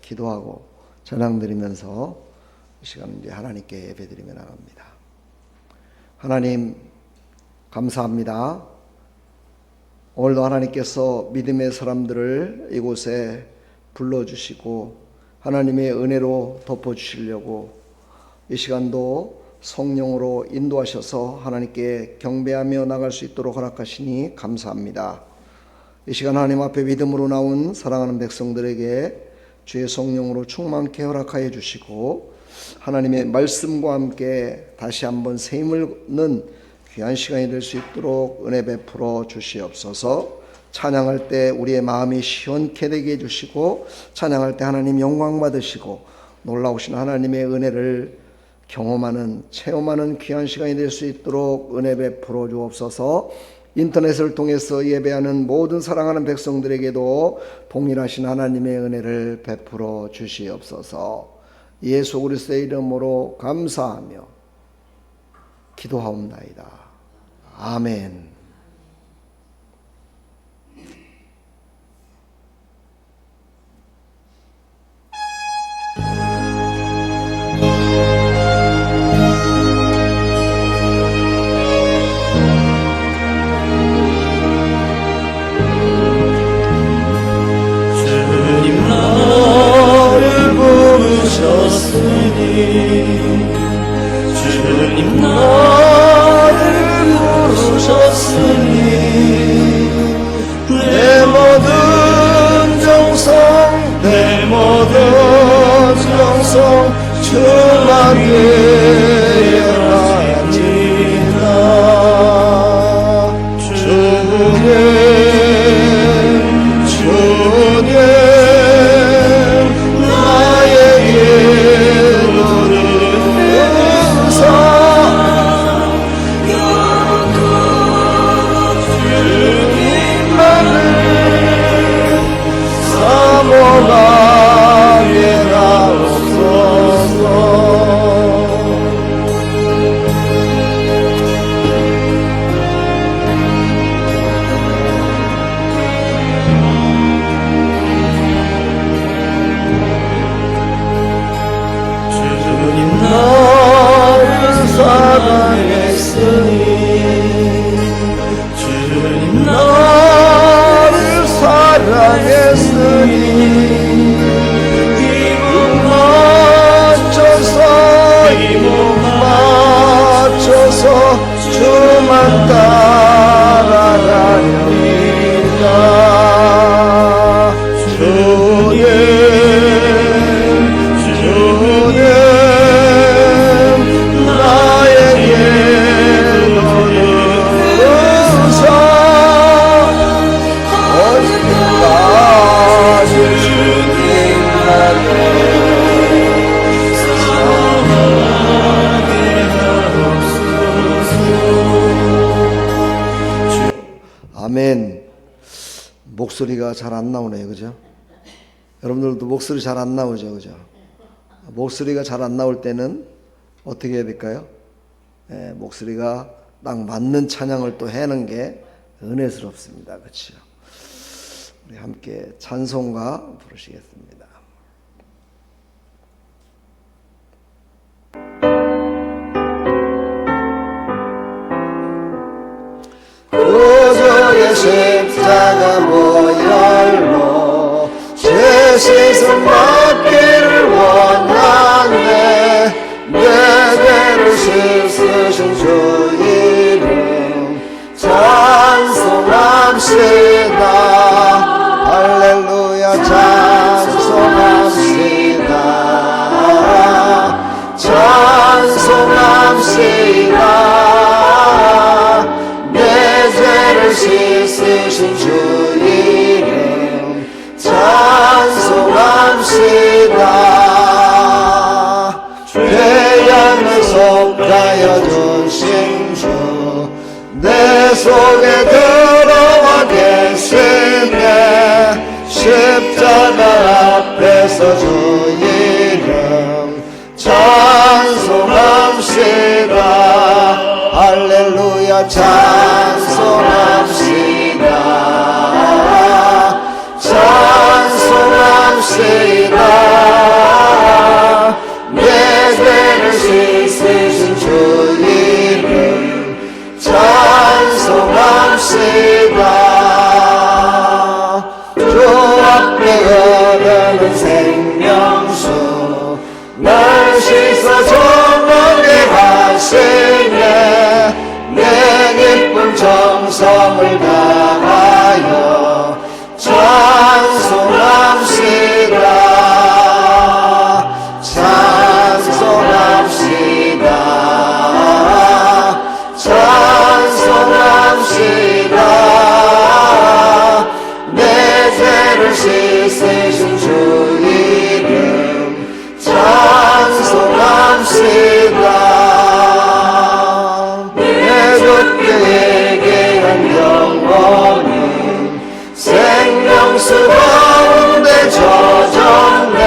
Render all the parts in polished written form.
기도하고 전향드리면서 이 시간 이제 하나님께 예배드리며 나갑니다. 하나님 감사합니다. 오늘도 하나님께서 믿음의 사람들을 이곳에 불러주시고 하나님의 은혜로 덮어주시려고 이 시간도 성령으로 인도하셔서 하나님께 경배하며 나갈 수 있도록 허락하시니 감사합니다. 이 시간 하나님 앞에 믿음으로 나온 사랑하는 백성들에게 주의 성령으로 충만케 허락하여 주시고 하나님의 말씀과 함께 다시 한번 새 힘을 얻는 귀한 시간이 될 수 있도록 은혜 베풀어 주시옵소서. 찬양할 때 우리의 마음이 시원케 되게 해주시고 찬양할 때 하나님 영광 받으시고 놀라우신 하나님의 은혜를 경험하는 체험하는 귀한 시간이 될 수 있도록 은혜 베풀어 주옵소서. 인터넷을 통해서 예배하는 모든 사랑하는 백성들에게도 동일하신 하나님의 은혜를 베풀어 주시옵소서. 예수 그리스도의 이름으로 감사하며 기도하옵나이다. 아멘. 주님 나를 부르셨으니 내 모든 정성 내 모든 정성 주만 위하니라. 주님 주만 따라가렵니다. 주님 나에게 노르소서. 언제까지 주님만을 아멘. 목소리가 잘 안 나오네요, 그죠? 여러분들도 목소리 잘 안 나오죠, 그죠? 목소리가 잘 안 나올 때는 어떻게 해야 될까요? 목소리가 딱 맞는 찬양을 또 해는 게 은혜스럽습니다, 그렇죠? 우리 함께 찬송가 부르시겠습니다. 구주의 십자가 보혈로 제 씻음 받기를 원하네. 내 죄를 씻으신 주 이름 찬송합시다. 할렐루야 찬송합시다. 찬송합시다. 씻으신 주 이름 찬송합시다. 죄악을 속하여 주신 주 내 속에 들어와 계시네. 십자가 앞에서 주 이름 찬송합시다. 할렐루야 찬송합시다. 찬송합시다. 정성을 다하여 찬송합시다. 찬송합시다. 찬송합시다. 내 죄를 씻으신 주 이름 찬송합시다. 내 주께 얘기한 영혼은 생명수 가운데 젖었네.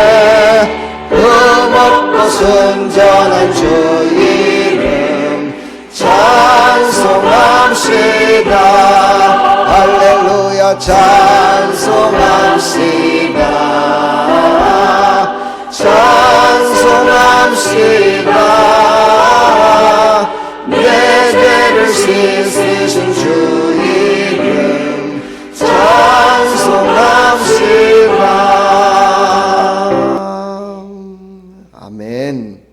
흠없고 순전한 주 이름 찬송합시다. 할렐루야 찬송합시다. 찬송합시다. 내 죄를 씻으신 주 이름 찬송합시다. 아멘.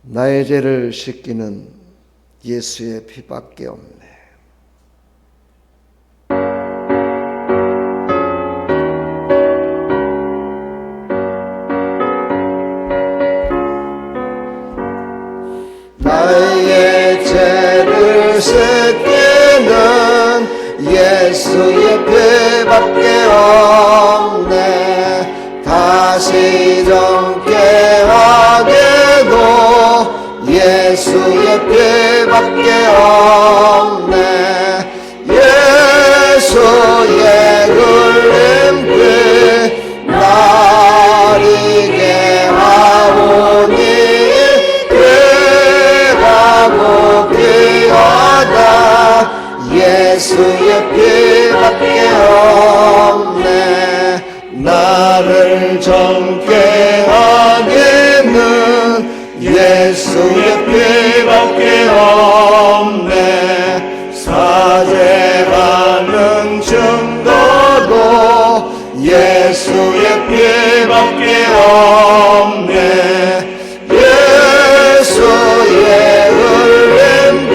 나의 죄를 씻기는 예수의 피밖에 없네. 나의 죄를 씻기는 예수의 피밖에 없네. 다시 정케 하게도 예수의 피밖에 없네. 예수의 흘린 피 나리게 하오니 귀하고 귀하다. 예수의 피밖에 없네. 나를 정케 하기는 예수의 피밖에 없네. 사죄하는 증거도 예수의 피밖에 없네. 예수의 흘린 피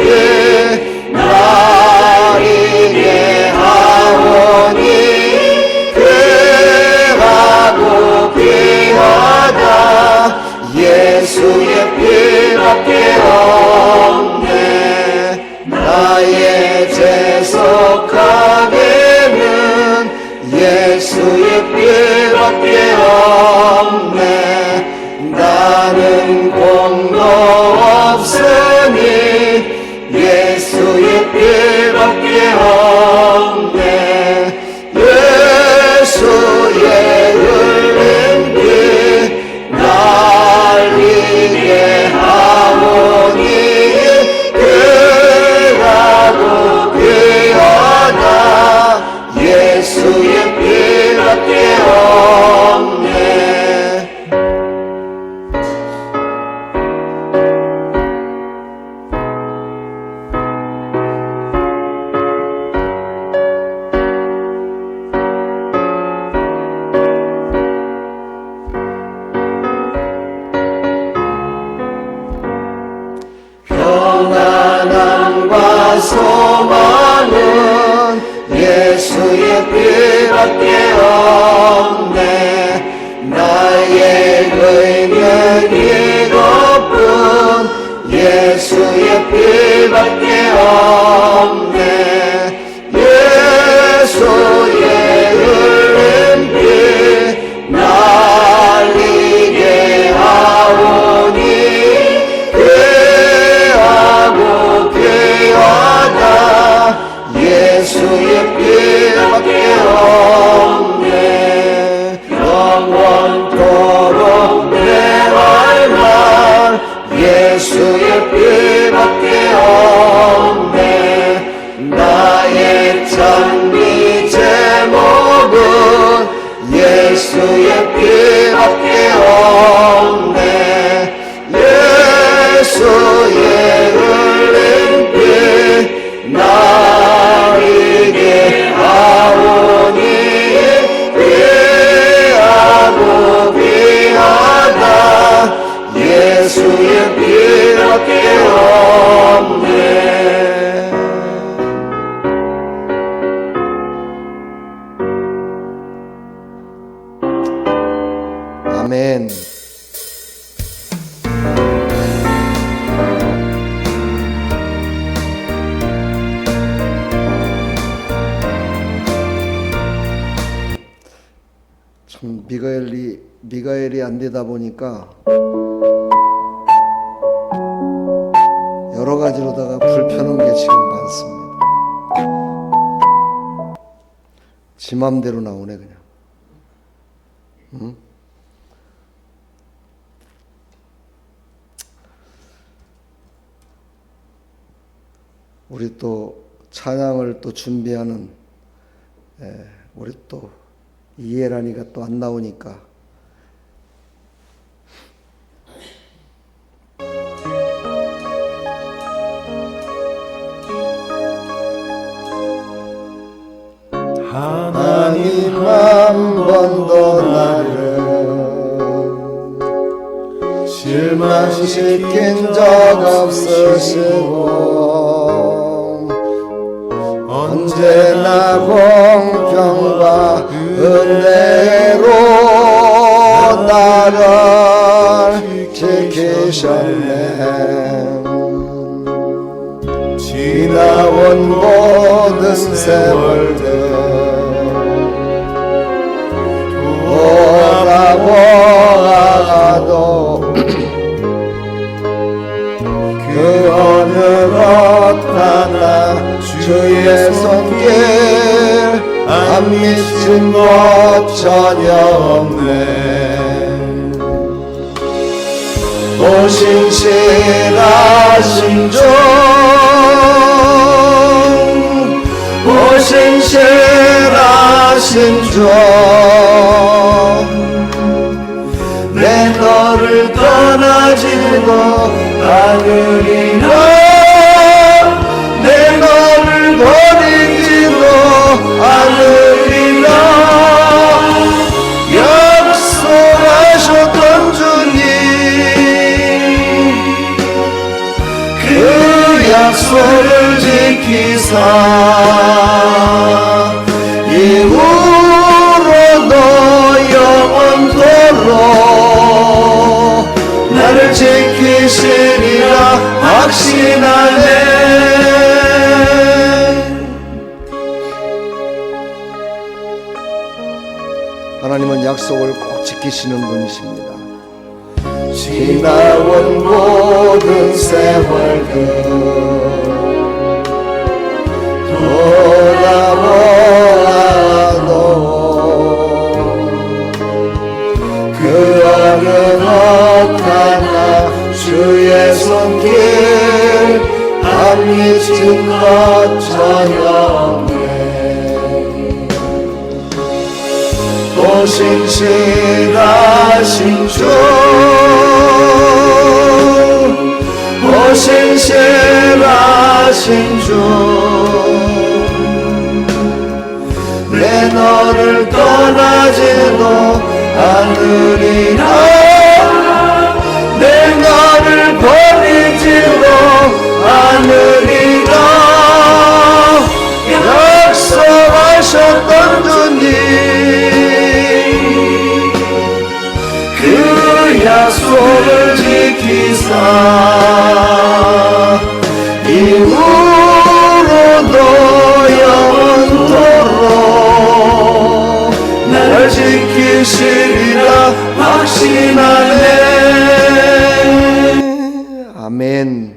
나리게 하오니 귀하고 귀하다. 예수의 피밖에 없네. 나의 죄 속하게는 예수의 피밖에 없네. 나는 공도 없으니 예수의 피밖에 없네. 예수의 흘린 피 날리게 하오니 귀하고 귀하다. 예수의 피밖에 없네. 평안함과 소망은 예수의 피밖에 없네. 나의 의는 이것뿐 예수의 피밖에 없네. 예수의 흘린 피 날리게 하오니 귀하고 귀하다. 예수의 피밖에 없네. 영원토록 대할 말 예수의 피밖에 없네. 나의 찬미 제목은 예수의 피밖에 없네. 예수의 흘린 피 나리게 하오니 귀하고 귀하다. 예수의 피밖에 없네. 아멘. 참 미가엘이 안 되다 보니까 여러 가지로다가 불편한 게 지금 많습니다. 지 맘대로 나오네 그냥. 응? 우리 또 찬양을 또 준비하는 우리 또 이해란이가 또 안 나오니까 하나님 한 번도 나를 실망시킨 적 없으시고 언제나 공평과 은혜로 나를 지키셨네. 지나온 모든 세월들 돌아보아도 그 어느 것 하나 주의 손길 안 미친 것 전혀 없네. 또 신실하신 주, 또 신실하신 주, 내 너를 떠나지도 않으리라. 내 너를 버리지도 않으리라. 약속하셨던 주님, 그 약속을 지키사 이후로도 영원토록 나를 지키시리라 확신하네. 하나님은 약속을 꼭 지키시는 분이십니다. 지나온 모든 세월들 돌아보아도 그 어느 것 하나 주의 손길 안 미친 것 전혀 없네. 또 신실하신 주, 또 신실하신 주, 내 너를 떠나지도 않으리라. 내 너를 버리지도 않으리라. 약속하셨던 주님, 그 약속을 지키사 이후로도 영원토록 나를 지키시리라 확신하네. 아멘.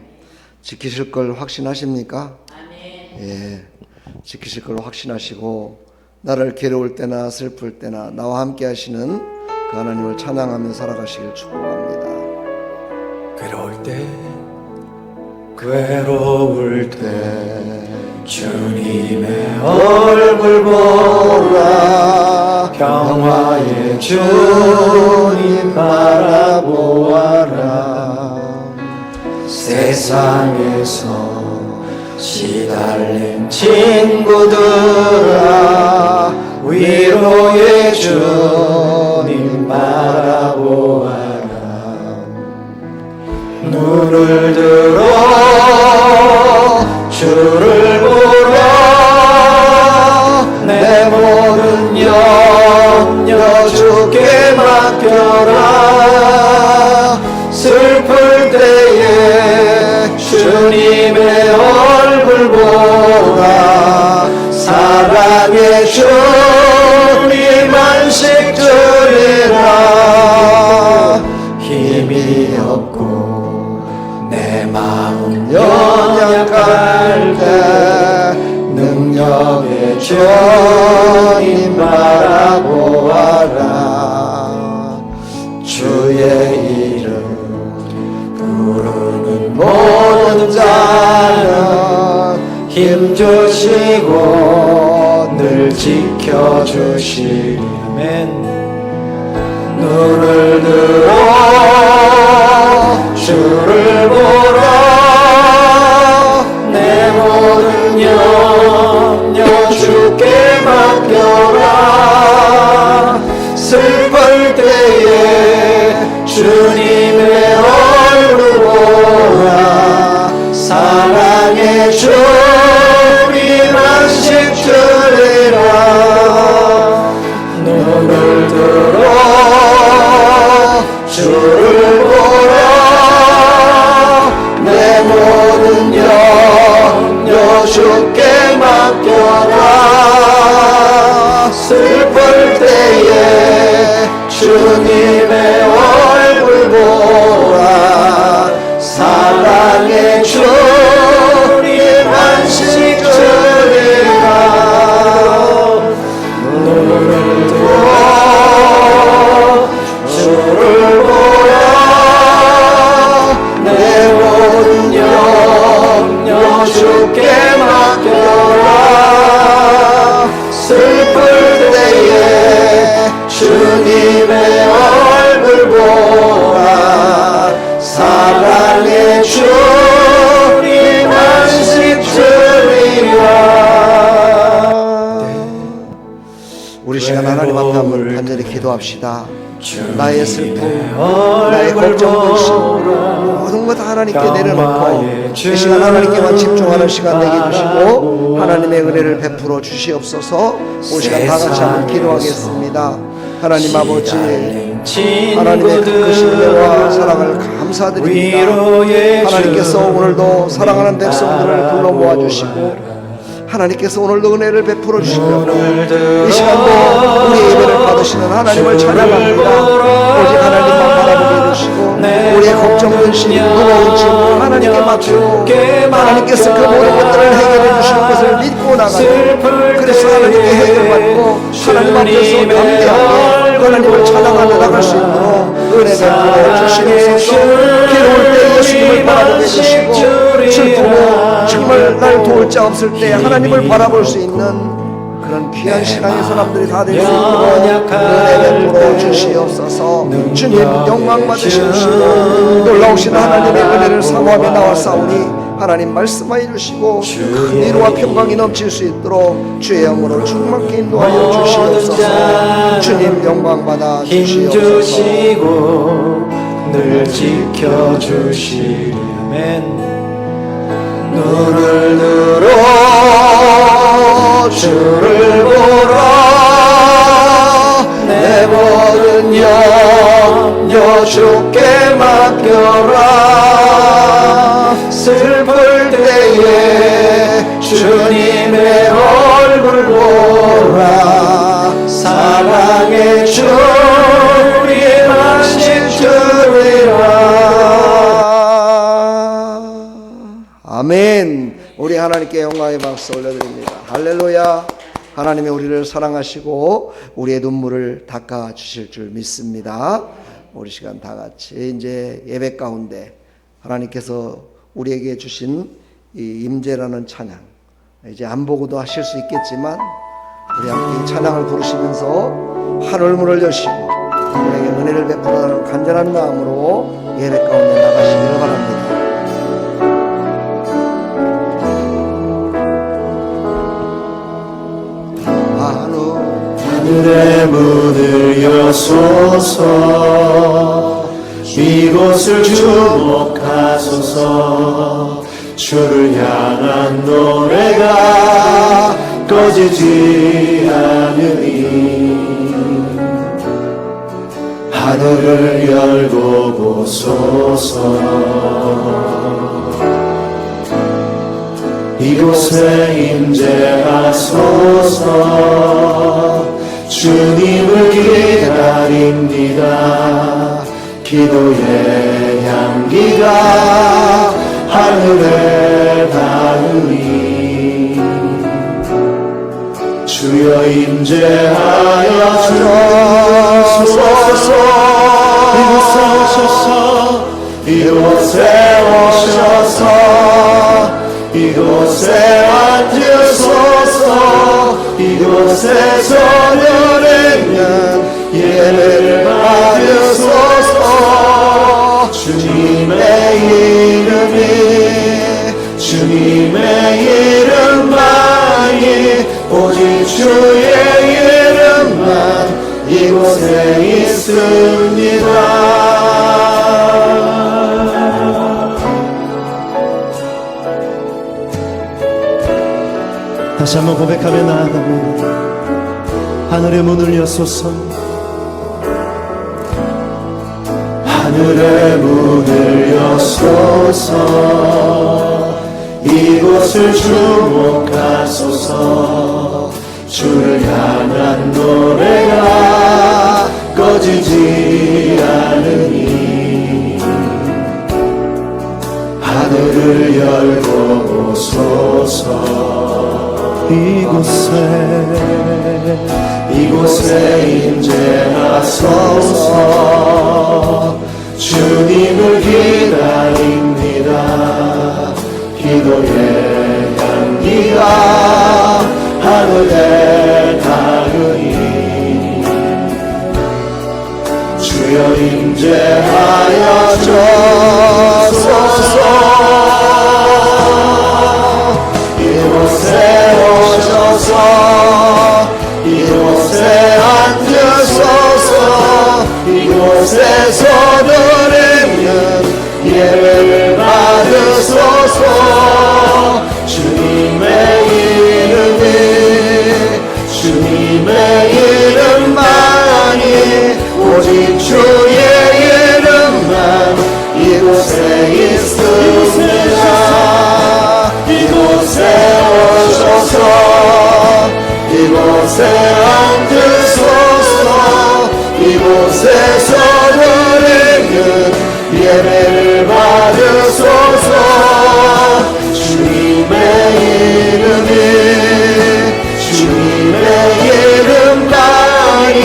지키실 걸 확신하십니까? 예, 지키실 걸 확신하시고 나를 괴로울 때나 슬플 때나 나와 함께 하시는 그 하나님을 찬양하며 살아가시길 축복합니다. 괴로울 때 주님의 얼굴 보라. 평화의 주님 바라보아라. 세상에서 시달린 친구들아, 위로의 주님 바라보아라. 눈을 들어 주를 보라. 내 모든 염려 주 주께 맡겨라. 슬플 때에 주님의 얼굴 보라. 사랑의 주님 안식 주리라. 힘이 없고 내 마음 연약할 때 능력의 주님 바라보아라. 주의 이름 부르는 모든 자는 힘주시고 늘 지켜주시면 눈을 들어 주를 보라. 내 모든 염려 주께 맡겨라. 슬플 때에 주님의 얼굴 보라. 사랑의 주님 안식 주리라. 눈을 들어 주를 보라. 내 모든 염려 주께 맡겨라. 슬플 때에 주님의 얼굴 보라. 사랑의 주님 안식 주리라. 눈을 들어 주를 보라. 내 모든 염려 주께 맡겨라. 슬플 때에 주님의 얼굴 보라. 사랑의 주님 안식 주리라. 우리 시간 하나님 앞에 한번 간절히 기도합시다. 나의 슬픔, 나의 걱정, 근심 모든 것 다 하나님께 내려놓고 이 시간 하나님께만 집중하는 시간 되게 해주시고 하나님의 은혜를 베풀어 주시옵소서. 우리 시간 다 같이 한번 기도하겠습니다. 하나님 아버지, 하나님의 크신 은혜와 사랑을 감사드립니다. 하나님께서 오늘도 사랑하는 백성들을 불러 모아주시고 하나님께서 오늘도 은혜를 베풀어 주시며 이 시간도 우리 예배를 받으시는 하나님을 찬양합니다. 오직 하나님만 바라보게 해주시고 우리의 걱정, 근심, 무거운 짐 하나님께 맡기고 하나님께서 그 모든 것들을 해결해 주실 것을 믿고 나가고 그래서 하나님께 해결받고 하나님 앞에서 담대하게 하나님을 찬양하며 나갈 수 있도록 은혜 베풀어 주시옵소서. 괴로울 때 예수님을 바라보게 해주시고 슬프고 정말 날 도울 자 없을 때 하나님을 바라볼 수 있는 그런 귀한 신앙의 사람들이 다 될 수 있도록 은혜 베풀어 주시옵소서. 주님 영광 받으시옵시고 놀라우신 하나님의 은혜를 사모하며 나왔사오니 하나님 말씀하여 주시고 큰 위로와 평강이 넘칠 수 있도록 주의 영으로 충만케 인도하여 주시옵소서. 주님 영광 받아 주시옵소서. 늘 지켜주시면 눈을 들어 주를 보라. 내 모든 염려 주께 맡겨라. 슬플 때에 주님의 얼굴 보라. 사랑의 주님 안식 주리라. 아멘. 우리 하나님께 영광의 박수 올려드립니다. 할렐루야. 하나님이 우리를 사랑하시고 우리의 눈물을 닦아 주실 줄 믿습니다. 우리 시간 다 같이 이제 예배 가운데 하나님께서 우리에게 주신 이 임재라는 찬양, 이제 안 보고도 하실 수 있겠지만 우리 함께 이 찬양을 부르시면서 하늘문을 여시고 우리에게 은혜를 베풀어 간절한 마음으로 예배 가운데 나가시기를 바랍니다. 하늘의 문을 여소서. 이곳을 주목하소서. 주를 향한 노래가 꺼지지 않으니 하늘을 열고 보소서. 이곳에 임재하소서. 주님을 기다립니다. 기도의 향기가 하늘에 닿으니 주여 임재하여 주소서. 이곳에 오셔서 이곳에 오셔서 이곳에 앉으소서. 이곳에서 노래면 예배를 받으소서. 주님의 이름이 주님의 이름만이 오직 주의 이름만 이곳에 있습니다. 다시 한번 고백하며 나아갑니다. 하늘의 문을 여소서. 하늘의 문을 여소서. 이곳을 주목하소서. 주를 향한 노래가 꺼지지 않으니 하늘을 열고 오소서. 이곳에 임재하소서. 주님을 기다립니다. 기도의 향기가 하늘에 닿으니 주여 임재하여 주소서. 이곳에 오셔서 이곳에 앉으소서. 이곳에서 노래면 예배를 받으소서. 주님의 이름이 주님의 이름만이 오직 주의 이름만 이곳에 있습니다. 이곳에 오셔서 이곳에 앉으소서. 이곳에서 노래면 예배를 받으소서. 주님의 이름이 주님의 이름만이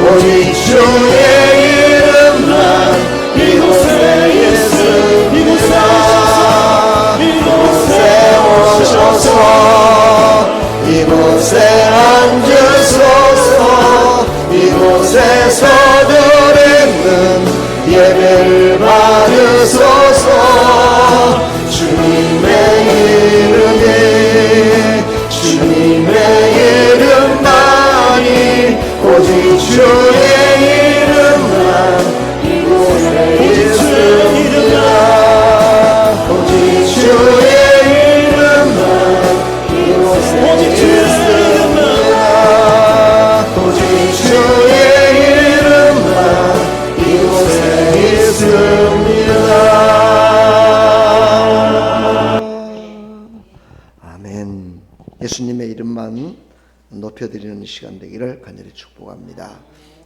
오직 주의 이름만 이곳에 있습니다. 이곳에 오셔서 이곳에 앉으소서. 이곳에서 노래는 예배를 받으소서. 주님의 이름이 주님의 이름만이 오직 주의 이름만 이곳에 있습니다. 오직 주의 이름만 이곳에 있습니다. 오직 주의 이름만 이곳에 있습니다. 아멘. 예수님의 이름만 높여드리는 시간 되기를 간절히 축복합니다.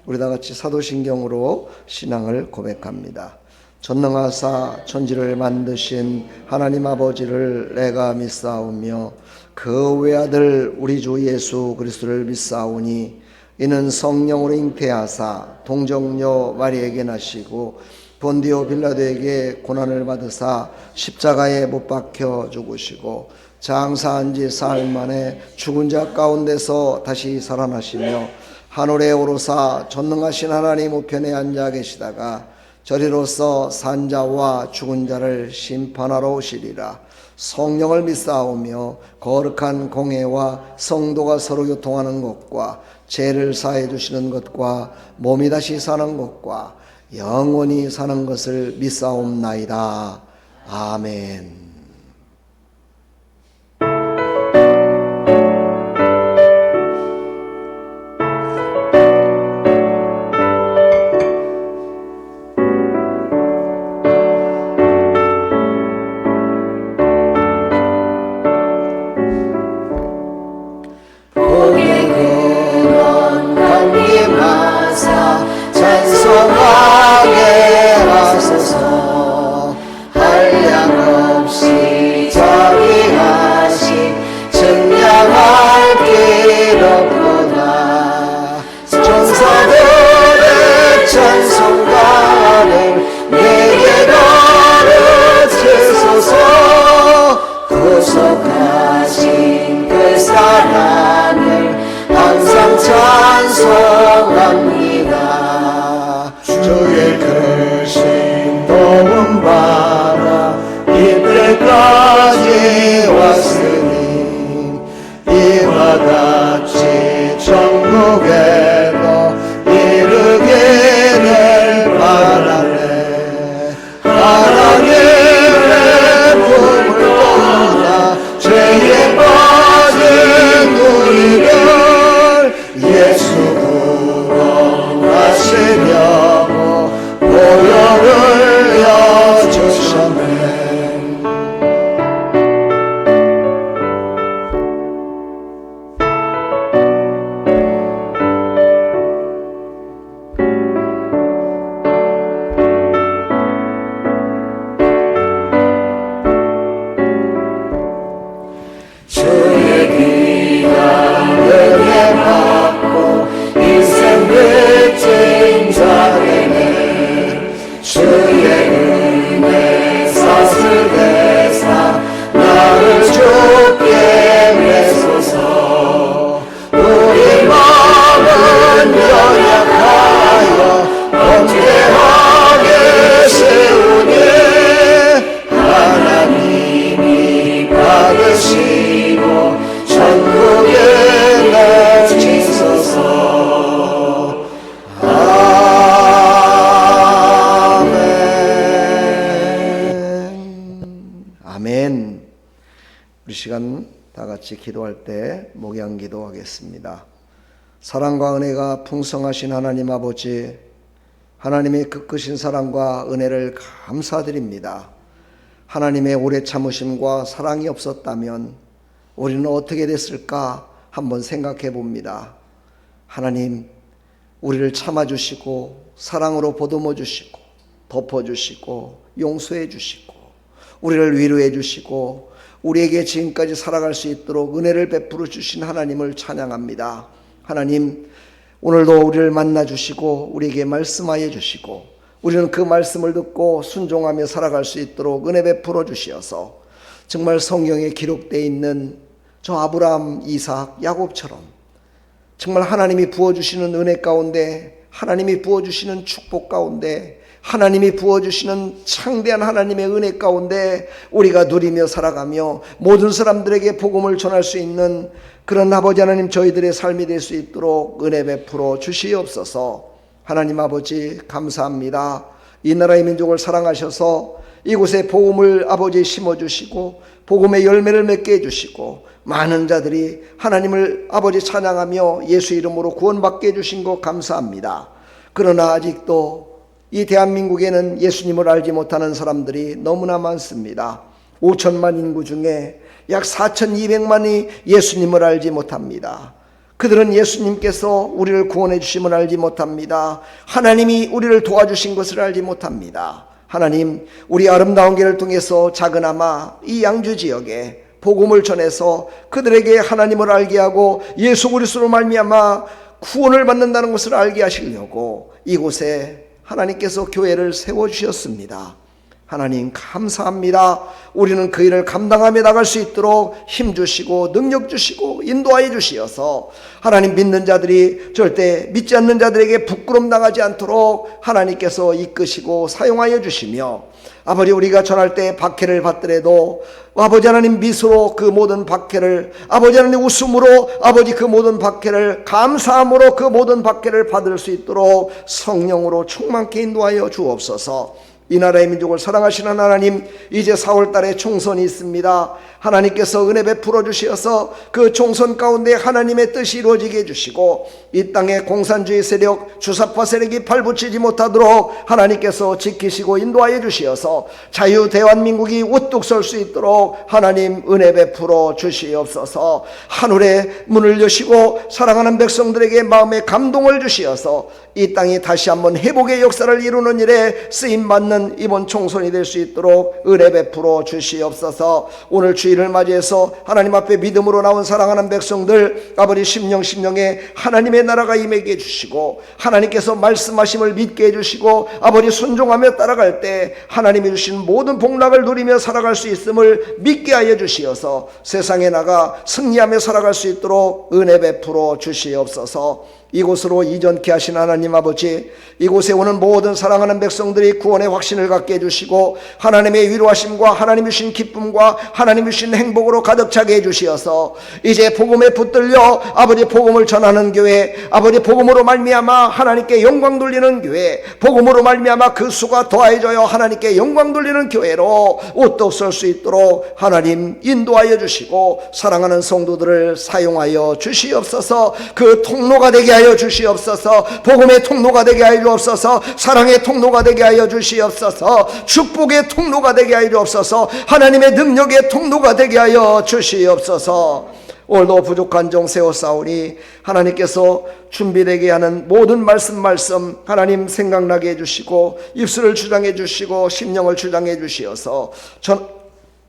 우리 다 같이 사도신경으로 신앙을 고백합니다. 전능하사 천지를 만드신 하나님 아버지를 내가 믿사오며 그 외아들 우리 주 예수 그리스도를 믿사오니 이는 성령으로 잉태하사 동정녀 마리에게 나시고 본디오 빌라도에게 고난을 받으사 십자가에 못 박혀 죽으시고 장사한 지 사흘 만에 죽은 자 가운데서 다시 살아나시며 하늘에 오르사 전능하신 하나님 우편에 앉아 계시다가 저리로서 산자와 죽은 자를 심판하러 오시리라. 성령을 믿사오며 거룩한 공회와 성도가 서로 교통하는 것과 죄를 사해 주시는 것과 몸이 다시 사는 것과 영원히 사는 것을 믿사옵나이다. 아멘. 시간 다 같이 기도할 때 목양 기도하겠습니다. 사랑과 은혜가 풍성하신 하나님 아버지, 하나님의 크크신 사랑과 은혜를 감사드립니다. 하나님의 오래 참으심과 사랑이 없었다면 우리는 어떻게 됐을까 한번 생각해 봅니다. 하나님, 우리를 참아주시고 사랑으로 보듬어 주시고 덮어주시고 용서해 주시고 우리를 위로해 주시고 우리에게 지금까지 살아갈 수 있도록 은혜를 베풀어 주신 하나님을 찬양합니다. 하나님, 오늘도 우리를 만나 주시고 우리에게 말씀하여 주시고 우리는 그 말씀을 듣고 순종하며 살아갈 수 있도록 은혜 베풀어 주시어서 정말 성경에 기록되어 있는 저 아브라함, 이삭, 야곱처럼 정말 하나님이 부어주시는 은혜 가운데, 하나님이 부어주시는 축복 가운데, 하나님이 부어주시는 창대한 하나님의 은혜 가운데 우리가 누리며 살아가며 모든 사람들에게 복음을 전할 수 있는 그런 아버지 하나님, 저희들의 삶이 될 수 있도록 은혜 베풀어 주시옵소서. 하나님 아버지, 감사합니다. 이 나라의 민족을 사랑하셔서 이곳에 복음을 아버지 심어주시고 복음의 열매를 맺게 해주시고 많은 자들이 하나님을 아버지 찬양하며 예수 이름으로 구원받게 해주신 것 감사합니다. 그러나 아직도 이 대한민국에는 예수님을 알지 못하는 사람들이 너무나 많습니다. 5천만 인구 중에 약 4,200만이 예수님을 알지 못합니다. 그들은 예수님께서 우리를 구원해 주심을 알지 못합니다. 하나님이 우리를 도와주신 것을 알지 못합니다. 하나님, 우리 아름다운 길을 통해서 작은아마 이 양주 지역에 복음을 전해서 그들에게 하나님을 알게 하고 예수 그리스도로 말미암아 구원을 받는다는 것을 알게 하시려고 이곳에 하나님께서 교회를 세워주셨습니다. 하나님 감사합니다. 우리는 그 일을 감당하며 나갈 수 있도록 힘주시고 능력 주시고 인도하여 주시어서 하나님 믿는 자들이 절대 믿지 않는 자들에게 부끄럼 당하지 않도록 하나님께서 이끄시고 사용하여 주시며 아버지, 우리가 전할 때 박해를 받더라도 아버지 하나님 미소로 그 모든 박해를, 아버지 하나님 웃음으로 아버지 그 모든 박해를, 감사함으로 그 모든 박해를 받을 수 있도록 성령으로 충만케 인도하여 주옵소서. 이 나라의 민족을 사랑하시는 하나님, 이제 4월 달에 총선이 있습니다. 하나님께서 은혜 베풀어 주시어서 그 총선 가운데 하나님의 뜻이 이루어지게 해주시고 이 땅의 공산주의 세력, 주사파 세력이 발붙이지 못하도록 하나님께서 지키시고 인도하여 주시어서 자유 대한민국이 우뚝 설 수 있도록 하나님 은혜 베풀어 주시옵소서. 하늘의 문을 여시고 사랑하는 백성들에게 마음의 감동을 주시어서 이 땅이 다시 한번 회복의 역사를 이루는 일에 쓰임받는 이번 총선이 될 수 있도록 은혜 베풀어 주시옵소서. 오늘 주일을 맞이해서 하나님 앞에 믿음으로 나온 사랑하는 백성들 아버지 심령에 하나님의 나라가 임하게 해주시고 하나님께서 말씀하심을 믿게 해주시고 아버지 순종하며 따라갈 때 하나님이 주신 모든 복락을 누리며 살아갈 수 있음을 믿게 하여 주시어서 세상에 나가 승리하며 살아갈 수 있도록 은혜 베풀어 주시옵소서. 이곳으로 이전케 하신 하나님 아버지, 이곳에 오는 모든 사랑하는 백성들이 구원의 확신을 갖게 해주시고 하나님의 위로하심과 하나님이 주신 기쁨과 하나님이 주신 행복으로 가득 차게 해주시어서 이제 복음에 붙들려 아버지 복음을 전하는 교회, 아버지 복음으로 말미암아 하나님께 영광 돌리는 교회, 복음으로 말미암아 그 수가 더해져요 하나님께 영광 돌리는 교회로 우뚝 설 수 있도록 하나님 인도하여 주시고 사랑하는 성도들을 사용하여 주시옵소서. 그 통로가 되게 하여 주시옵소서. 복음의 통로가 되게 하여 주옵소서. 사랑의 통로가 되게 하여 주시옵소서. 축복의 통로가 되게 하여 주옵소서. 하나님의 능력의 통로가 되게 하여 주시옵소서. 오늘도 부족한 종 세워싸우니 하나님께서 준비되게 하는 모든 말씀 하나님 생각나게 해주시고 입술을 주장해 주시고 심령을 주장해 주시어서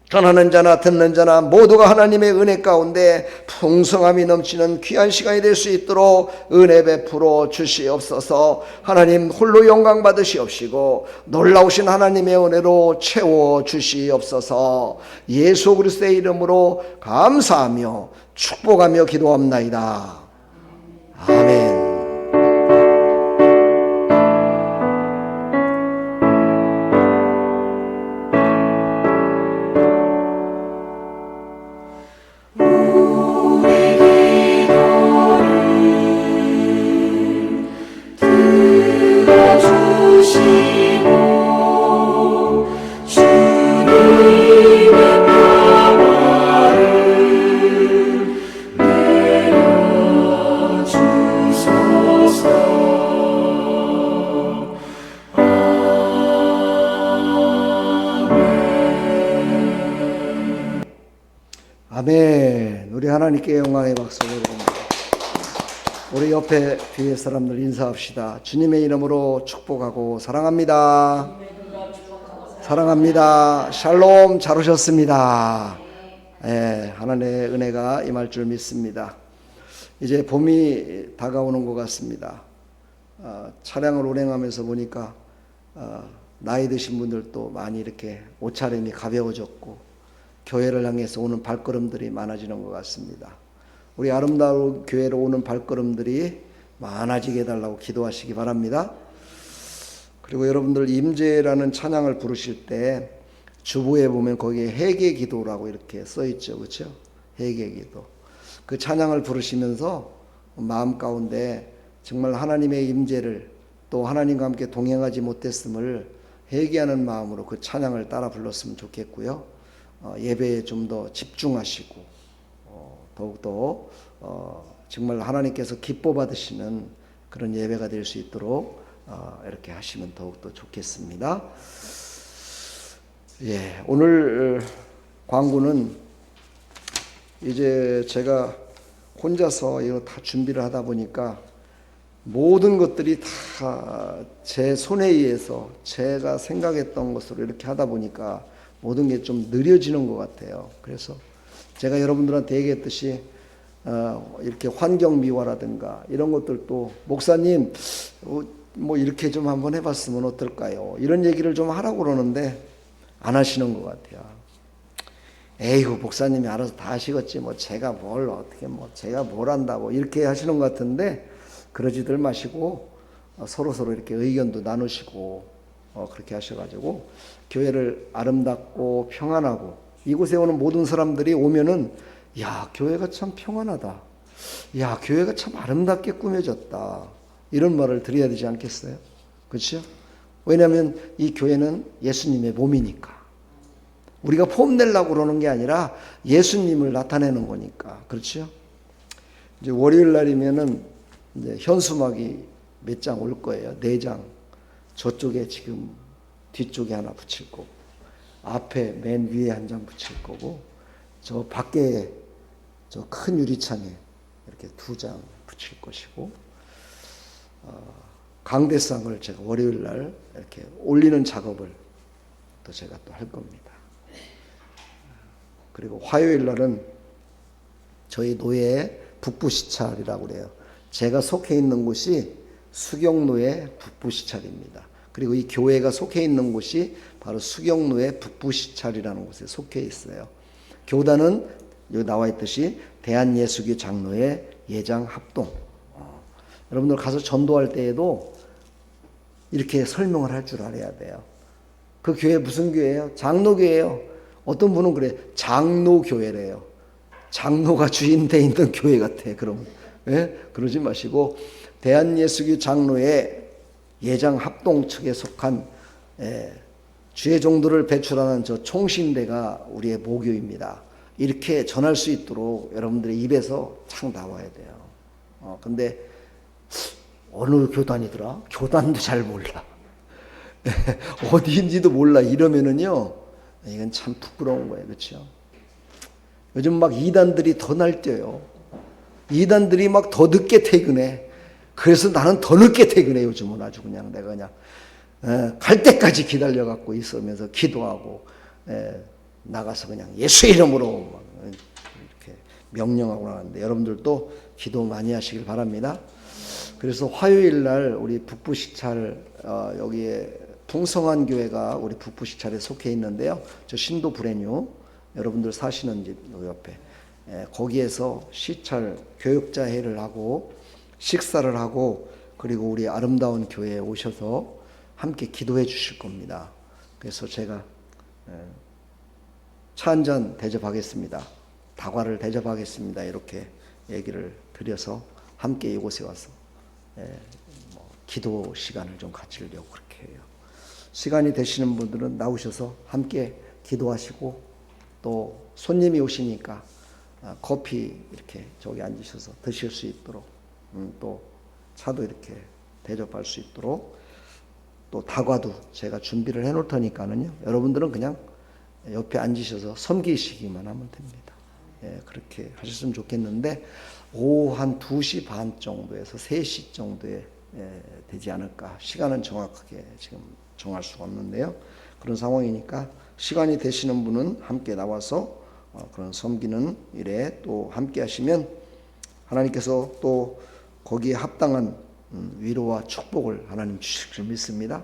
전하는 자나 듣는 자나 모두가 하나님의 은혜 가운데 풍성함이 넘치는 귀한 시간이 될 수 있도록 은혜 베풀어 주시옵소서. 하나님 홀로 영광 받으시옵시고 놀라우신 하나님의 은혜로 채워 주시옵소서. 예수 그리스도의 이름으로 감사하며 축복하며 기도합나이다. 아멘. 주님의 평화를 아멘. 우리 하나님께 영광의 박수를 드립니다. 우리 옆에 뒤에 사람들 인사합시다. 주님의 이름으로 축복하고 사랑합니다. 사랑합니다. 샬롬. 잘 오셨습니다. 예, 하나님의 은혜가 임할 줄 믿습니다. 이제 봄이 다가오는 것 같습니다. 차량을 운행하면서 보니까 나이 드신 분들도 많이 이렇게 옷차림이 가벼워졌고 교회를 향해서 오는 발걸음들이 많아지는 것 같습니다. 우리 아름다운 교회로 오는 발걸음들이 많아지게 해달라고 기도하시기 바랍니다. 그리고 여러분들 임재라는 찬양을 부르실 때 주보에 보면 거기에 회개 기도라고 이렇게 써 있죠. 그렇죠? 회개 기도. 그 찬양을 부르시면서 마음 가운데 정말 하나님의 임재를 또 하나님과 함께 동행하지 못했음을 회개하는 마음으로 그 찬양을 따라 불렀으면 좋겠고요. 예배에 좀 더 집중하시고 더욱더 정말 하나님께서 기뻐 받으시는 그런 예배가 될 수 있도록 이렇게 하시면 더욱더 좋겠습니다. 예, 오늘 광고는 이제 제가 혼자서 이거 다 준비를 하다 보니까 모든 것들이 다 제 손에 의해서 제가 생각했던 것으로 이렇게 하다 보니까 모든 게 좀 느려지는 것 같아요. 그래서 제가 여러분들한테 얘기했듯이 이렇게 환경 미화라든가 이런 것들도 목사님 뭐 이렇게 좀 한번 해봤으면 어떨까요? 이런 얘기를 좀 하라고 그러는데 안 하시는 것 같아요. 에이구 목사님이 알아서 다 하시겠지 뭐 제가 뭘 어떻게 뭐 제가 뭘 한다고 이렇게 하시는 것 같은데 그러지들 마시고 서로 이렇게 의견도 나누시고 그렇게 하셔가지고 교회를 아름답고 평안하고 이곳에 오는 모든 사람들이 오면은 야 교회가 참 평안하다, 야 교회가 참 아름답게 꾸며졌다 이런 말을 드려야 되지 않겠어요? 그렇죠? 왜냐하면 이 교회는 예수님의 몸이니까 우리가 폼내려고 그러는 게 아니라 예수님을 나타내는 거니까. 그렇죠? 이제 월요일 날이면은 이제 현수막이 몇 장 올 거예요. 4장. 저쪽에 지금 뒤쪽에 하나 붙일 거고 앞에 맨 위에 한 장 붙일 거고 저 밖에 저 큰 유리창에 이렇게 2장 붙일 것이고 강대상을 제가 월요일 날 이렇게 올리는 작업을 또 제가 또 할 겁니다. 그리고 화요일 날은 저희 노예 북부 시찰이라고 그래요. 제가 속해 있는 곳이 수경노예 북부 시찰입니다. 그리고 이 교회가 속해 있는 곳이 바로 수경노예 북부 시찰이라는 곳에 속해 있어요. 교단은 여기 나와 있듯이 대한예수교 장로회 예장 합동. 여러분들 가서 전도할 때에도 이렇게 설명을 할 줄 알아야 돼요. 그 교회 무슨 교회예요? 장로교회예요. 어떤 분은 그래 장로교회래요. 장로가 주인돼 있는 교회 같아. 그럼 그러지 마시고 대한예수교 장로회 예장 합동 측에 속한 주의 종들을 배출하는 저 총신대가 우리의 모교입니다. 이렇게 전할 수 있도록 여러분들의 입에서 착 나와야 돼요. 근데 어느 교단이더라? 교단도 잘 몰라. 어디인지도 몰라. 이러면은요, 이건 참 부끄러운 거예요. 그렇죠? 요즘 막 이단들이 더 날뛰어요. 이단들이 막 더 늦게 퇴근해. 그래서 나는 더 늦게 퇴근해. 요즘은 아주 그냥 내가 그냥 갈 때까지 기다려갖고 있으면서 기도하고 나가서 그냥 예수 이름으로 막 이렇게 명령하고 나가는데 여러분들도 기도 많이 하시길 바랍니다. 그래서 화요일 날 우리 북부 시찰 여기에 풍성한 교회가 우리 북부 시찰에 속해 있는데요. 저 신도 브레뉴 여러분들 사시는 집 옆에 거기에서 시찰 교육자회를 하고 식사를 하고 그리고 우리 아름다운 교회에 오셔서 함께 기도해 주실 겁니다. 그래서 제가 차 한 잔 대접하겠습니다. 다과를 대접하겠습니다. 이렇게 얘기를 드려서 함께 이곳에 와서 기도 시간을 좀 가지려고 그렇게 해요. 시간이 되시는 분들은 나오셔서 함께 기도하시고 또 손님이 오시니까 커피 이렇게 저기 앉으셔서 드실 수 있도록 또 차도 이렇게 대접할 수 있도록 또 다과도 제가 준비를 해놓을 테니까는요. 여러분들은 그냥 옆에 앉으셔서 섬기시기만 하면 됩니다. 그렇게 하셨으면 좋겠는데 오후 한 2시 반 정도에서 3시 정도에 되지 않을까. 시간은 정확하게 지금 정할 수가 없는데요. 그런 상황이니까 시간이 되시는 분은 함께 나와서 그런 섬기는 일에 또 함께 하시면 하나님께서 또 거기에 합당한 위로와 축복을 하나님 주실 줄 믿습니다.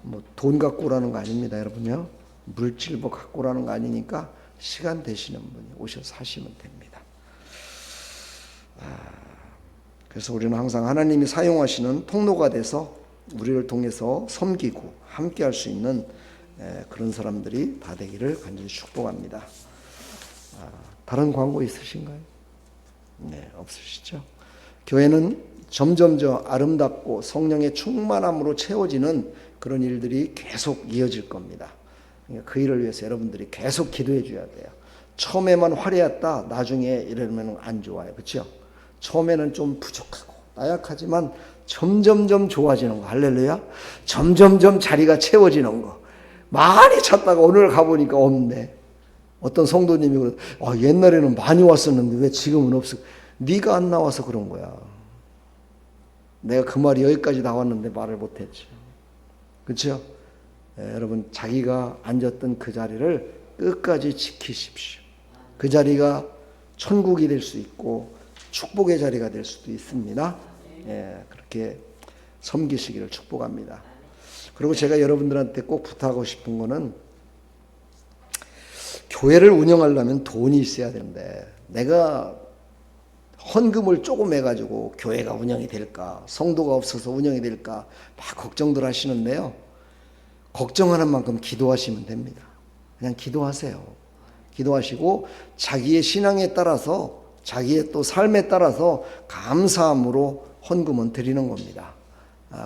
뭐 돈 갖고 오라는 거 아닙니다, 여러분요. 물질뭐 갖고 오라는 거 아니니까 시간 되시는 분이 오셔서 하시면 됩니다. 그래서 우리는 항상 하나님이 사용하시는 통로가 돼서 우리를 통해서 섬기고 함께 할 수 있는 그런 사람들이 다 되기를 간절히 축복합니다. 다른 광고 있으신가요? 네, 없으시죠? 교회는 점점 더 아름답고 성령의 충만함으로 채워지는 그런 일들이 계속 이어질 겁니다. 그러니까 그 일을 위해서 여러분들이 계속 기도해 줘야 돼요. 처음에만 화려했다 나중에 이러면 안 좋아요. 그렇죠? 처음에는 좀 부족하고 나약하지만 점점점 좋아지는 거. 할렐루야. 점점점 자리가 채워지는 거. 많이 찾다가 오늘 가보니까 없네. 어떤 성도님이 그래, 옛날에는 많이 왔었는데 왜 지금은 없어? 네가 안 나와서 그런 거야. 내가 그 말이 여기까지 나왔는데 말을 못했죠. 그렇죠? 여러분 자기가 앉았던 그 자리를 끝까지 지키십시오. 그 자리가 천국이 될 수 있고 축복의 자리가 될 수도 있습니다. 그렇게 섬기시기를 축복합니다. 그리고 제가 여러분들한테 꼭 부탁하고 싶은 거는 교회를 운영하려면 돈이 있어야 되는데 내가 헌금을 조금 해가지고 교회가 운영이 될까, 성도가 없어서 운영이 될까 막 걱정들 하시는데요. 걱정하는 만큼 기도하시면 됩니다. 그냥 기도하세요. 기도하시고 자기의 신앙에 따라서 자기의 또 삶에 따라서 감사함으로 헌금은 드리는 겁니다.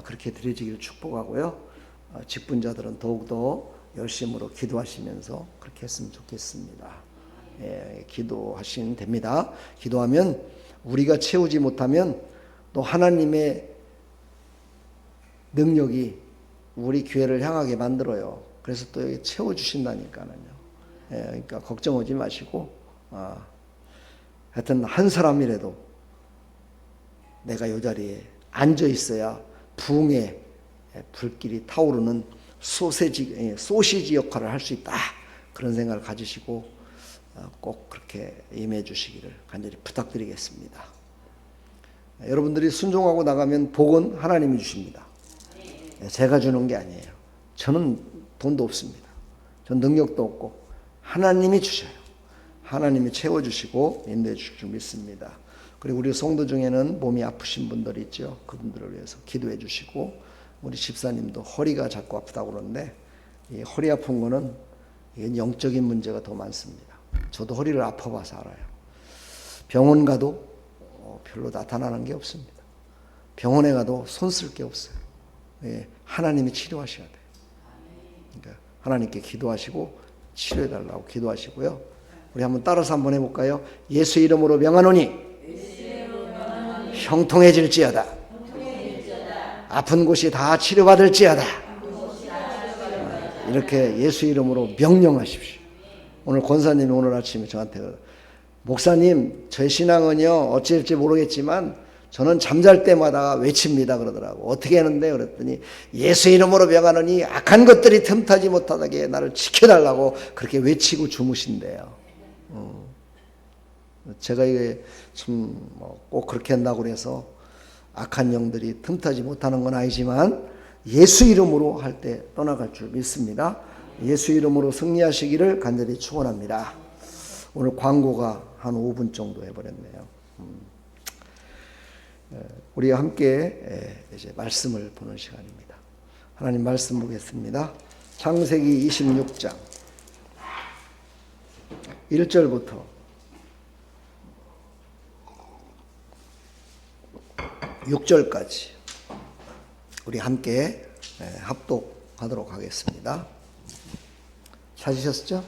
그렇게 드려지기를 축복하고요. 직분자들은 더욱더 열심으로 기도하시면서 그렇게 했으면 좋겠습니다. 기도하시면 됩니다. 기도하면 우리가 채우지 못하면 또 하나님의 능력이 우리 교회를 향하게 만들어요. 그래서 또 여기 채워주신다니까는요. 그러니까 걱정하지 마시고, 하여튼 한 사람이라도 내가 이 자리에 앉아 있어야 부흥의 불길이 타오르는 소시지 역할을 할 수 있다. 그런 생각을 가지시고 꼭 그렇게 임해 주시기를 간절히 부탁드리겠습니다. 여러분들이 순종하고 나가면 복은 하나님이 주십니다. 제가 주는 게 아니에요. 저는 돈도 없습니다. 전 능력도 없고 하나님이 주셔요. 하나님이 채워주시고 인도해 주실 줄 믿습니다. 그리고 우리 성도 중에는 몸이 아프신 분들이 있죠. 그분들을 위해서 기도해 주시고, 우리 집사님도 허리가 자꾸 아프다고 그러는데 이 허리 아픈 거는 이게 영적인 문제가 더 많습니다. 저도 허리를 아파봐서 알아요. 병원 가도 별로 나타나는 게 없습니다. 병원에 가도 손 쓸 게 없어요. 하나님이 치료하셔야 돼요. 그러니까 하나님께 기도하시고 치료해달라고 기도하시고요. 우리 한번 따라서 한번 해볼까요? 예수 이름으로 명하노니 형통해질지어다. 아픈 곳이 다 치료받을지어다. 이렇게 예수 이름으로 명령하십시오. 오늘 권사님이 오늘 아침에 저한테 목사님 저의 신앙은요 어찌될지 모르겠지만 저는 잠잘 때마다 외칩니다 그러더라고. 어떻게 하는데 그랬더니 예수 이름으로 명하노니 악한 것들이 틈타지 못하게 나를 지켜달라고 그렇게 외치고 주무신대요. 제가 이게 참 꼭 그렇게 한다고 그래서 악한 영들이 틈타지 못하는 건 아니지만 예수 이름으로 할 때 떠나갈 줄 믿습니다. 예수 이름으로 승리하시기를 간절히 축원합니다. 오늘 광고가 한 5분 정도 해버렸네요. 우리가 함께 이제 말씀을 보는 시간입니다. 하나님 말씀 보겠습니다. 창세기 26장 1절부터 6절까지 우리 함께 합독하도록 하겠습니다. 찾으셨죠?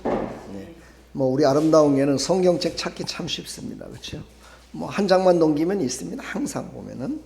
네. 우리 아름다운 교회는 성경책 찾기 참 쉽습니다. 그렇죠? 한 장만 넘기면 있습니다. 항상 보면은.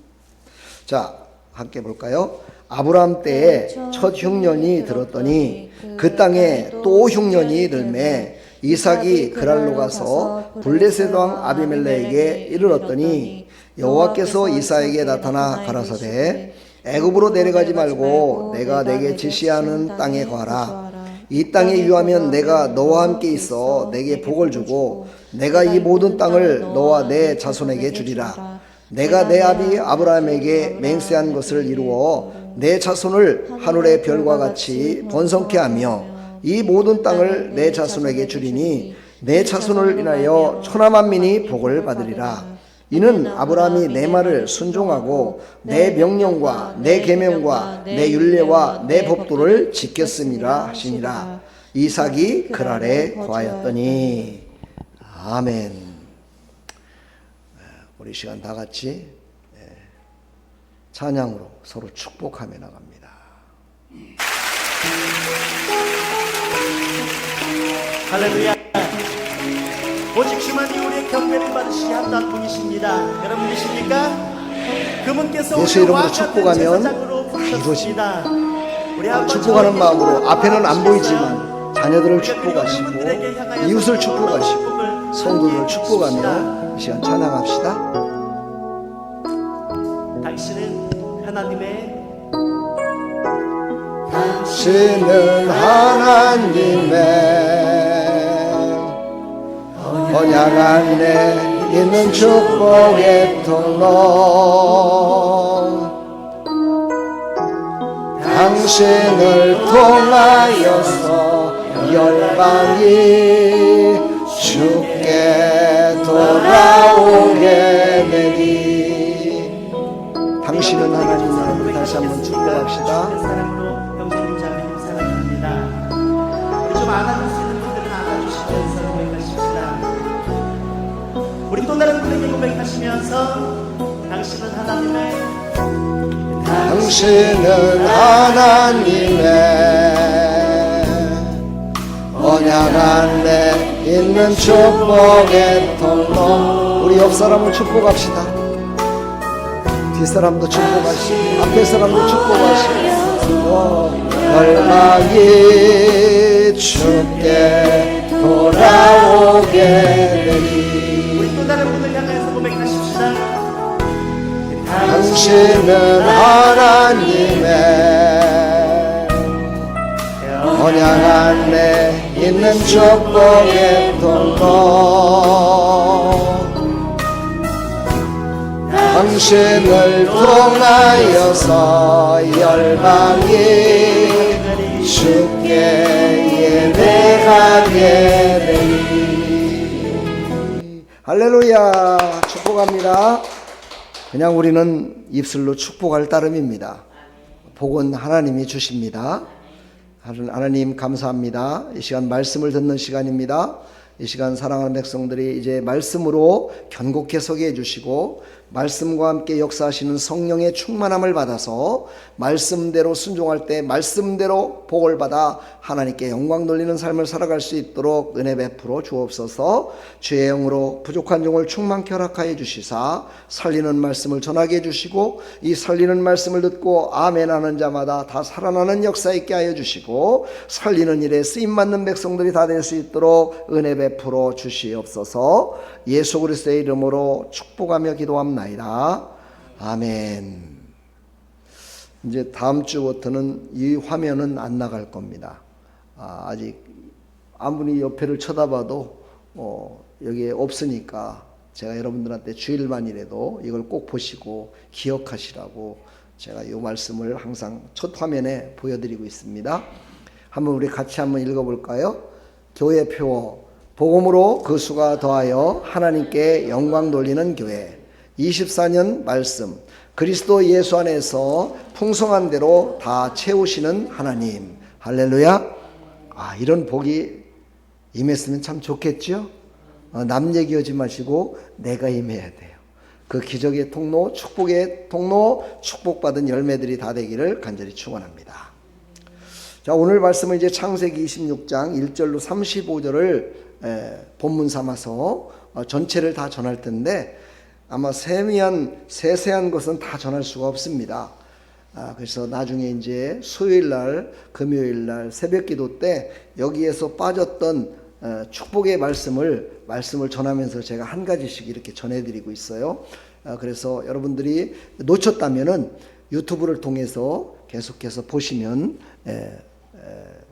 자, 함께 볼까요? 아브라함 때에 첫 흉년이 들었더니 그 땅에 또 흉년이 들매 이삭이 그랄로 가서 블레셋 왕 아비멜렉에게 이르렀더니 여호와께서 이삭에게 나타나 가라사대 애굽으로 내려가지 말고 내가 내게 지시하는 땅에 거하라. 이 땅에 유하면 내가 너와 함께 있어 내게 복을 주고 내가 이 모든 땅을 너와 내 자손에게 주리라. 내가 내 아비 아브라함에게 맹세한 것을 이루어 내 자손을 하늘의 별과 같이 번성케 하며 이 모든 땅을 내 자손에게 주리니 내 자손을 인하여 천하 만민이 복을 받으리라. 이는 아브라함이 내 말을 순종하고 내 명령과 내 계명과 내 율례와 내 법도를 지켰음이라 하시니라. 이삭이 그랄에 거하였더니. 아멘. 우리 시간 다 같이 찬양으로 서로 축복하며 나갑니다. 할렐루야. 오직 주만이 우리의 경배를 받으시게 한다는 분이십니다. 여러분 믿으십니까? 그분께서 예수 이름으로 축복하면 이루어집니다. 축복하는 마음으로 앞에는 안 보이지만 자녀들을 축복하시고 이웃을 축복하시고 성도들을 축복하며 이 시간 찬양합시다. 당신은 하나님의 언약 안에 있는 축복의 통로 당신을 통하여서 열방이 주께 돌아오게 되니 당신은 하나님을 다시 한번 축복합시다. 사랑으로 형제님 자매님 사랑합니다. 우리 좀 안아줄 수 있는 분들은 안아주시면서 고백하십시다. 우리 또 다른 분에게 고백하시면서 당신은 하나님의 언약 안에 있는 축복의 통로. 우리 옆 사람을 축복합시다. 뒷사람도 축복하시고 앞에 사람도 축복하시고 열방이 주께 돌아오게 되니 우리 또 다른 분을 향해서 고백하십시다. 당신은 하나님의 언약 안에 있는 축복의 통로 당신을 통하여서 열방이 주께 예배하게 되니. 할렐루야. 축복합니다. 그냥 우리는 입술로 축복할 따름입니다. 복은 하나님이 주십니다. 하나님 감사합니다. 이 시간 말씀을 듣는 시간입니다. 이 시간 사랑하는 백성들이 이제 말씀으로 견고케 서게 해주시고 말씀과 함께 역사하시는 성령의 충만함을 받아서 말씀대로 순종할 때 말씀대로 복을 받아 하나님께 영광 돌리는 삶을 살아갈 수 있도록 은혜 베풀어 주옵소서. 주의 영으로 부족한 종을 충만케 허락하여 주시사 살리는 말씀을 전하게 해주시고 이 살리는 말씀을 듣고 아멘 하는 자마다 다 살아나는 역사 있게 하여 주시고 살리는 일에 쓰임받는 백성들이 다 될 수 있도록 은혜 베풀어 주시옵소서. 예수 그리스도의 이름으로 축복하며 기도합나이다. 아멘. 이제 다음 주부터는 이 화면은 안 나갈 겁니다. 아직 아무리 옆에를 쳐다봐도 여기에 없으니까 제가 여러분들한테 주일만이라도 이걸 꼭 보시고 기억하시라고 제가 이 말씀을 항상 첫 화면에 보여드리고 있습니다. 한번 우리 같이 한번 읽어볼까요? 교회 표 복음으로 그 수가 더하여 하나님께 영광 돌리는 교회 24년 말씀 그리스도 예수 안에서 풍성한 대로 다 채우시는 하나님. 할렐루야. 이런 복이 임했으면 참 좋겠죠. 남 얘기하지 마시고 내가 임해야 돼요. 그 기적의 통로, 축복의 통로, 축복받은 열매들이 다 되기를 간절히 축원합니다. 자, 오늘 말씀은 이제 창세기 26장 1절로 35절을 본문 삼아서 전체를 다 전할 텐데 아마 세세한 것은 다 전할 수가 없습니다. 그래서 나중에 이제 수요일 날, 금요일 날 새벽 기도 때 여기에서 빠졌던 축복의 말씀을 전하면서 제가 한 가지씩 이렇게 전해드리고 있어요. 그래서 여러분들이 놓쳤다면은 유튜브를 통해서 계속해서 보시면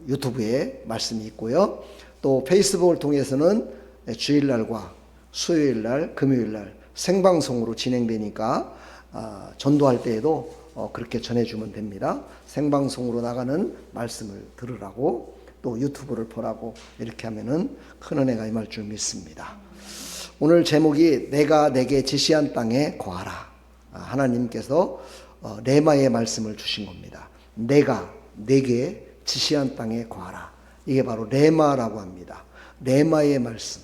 유튜브에 말씀이 있고요. 또 페이스북을 통해서는 주일날과 수요일날, 금요일날 생방송으로 진행되니까 전도할 때에도 그렇게 전해주면 됩니다. 생방송으로 나가는 말씀을 들으라고 또 유튜브를 보라고 이렇게 하면은 큰 은혜가 임할 줄 믿습니다. 오늘 제목이 내가 내게 지시한 땅에 거하라. 하나님께서 레마의 말씀을 주신 겁니다. 내가 내게 지시한 땅에 거하라. 이게 바로 레마라고 합니다. 레마의 말씀.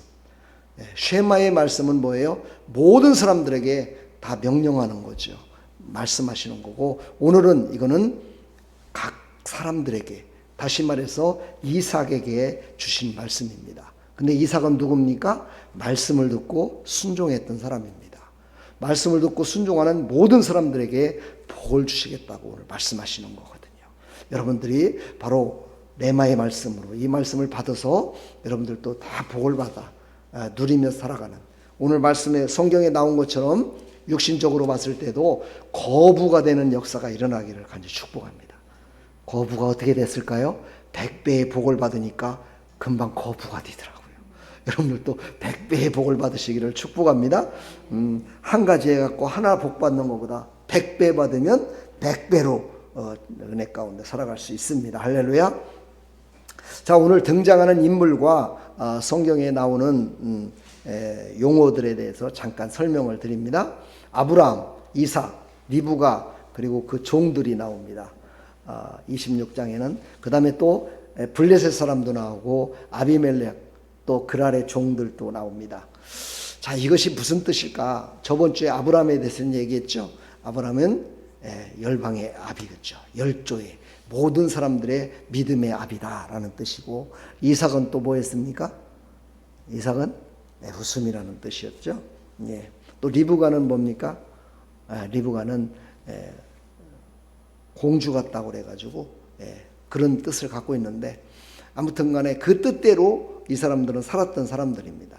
쉐마의 말씀은 뭐예요? 모든 사람들에게 다 명령하는 거죠. 말씀하시는 거고, 오늘은 이거는 각 사람들에게, 다시 말해서 이삭에게 주신 말씀입니다. 근데 이삭은 누굽니까? 말씀을 듣고 순종했던 사람입니다. 말씀을 듣고 순종하는 모든 사람들에게 복을 주시겠다고 오늘 말씀하시는 거거든요. 여러분들이 바로 레마의 말씀으로 이 말씀을 받아서 여러분들도 다 복을 받아 누리며 살아가는, 오늘 말씀에 성경에 나온 것처럼 육신적으로 봤을 때도 거부가 되는 역사가 일어나기를 간절히 축복합니다. 거부가 어떻게 됐을까요? 100배의 복을 받으니까 금방 거부가 되더라고요. 여러분들도 100배의 복을 받으시기를 축복합니다. 한 가지 해갖고 하나 복 받는 것보다 100배 받으면 100배로 은혜 가운데 살아갈 수 있습니다. 할렐루야. 자, 오늘 등장하는 인물과 성경에 나오는 용어들에 대해서 잠깐 설명을 드립니다. 아브라함, 이삭, 리브가 그리고 그 종들이 나옵니다. 26장에는 그 다음에 또 블레셋 사람도 나오고 아비멜렉 또 그랄의 종들도 나옵니다. 자, 이것이 무슨 뜻일까? 저번 주에 아브라함에 대해서는 얘기했죠. 아브라함은 열방의 아비겠죠. 열조의 모든 사람들의 믿음의 아비다라는 뜻이고, 이삭은 또 뭐였습니까? 이삭은 웃음이라는 뜻이었죠. 예. 또 리브가는 뭡니까? 리브가는 공주 같다고 그래가지고 그런 뜻을 갖고 있는데, 아무튼 간에 그 뜻대로 이 사람들은 살았던 사람들입니다.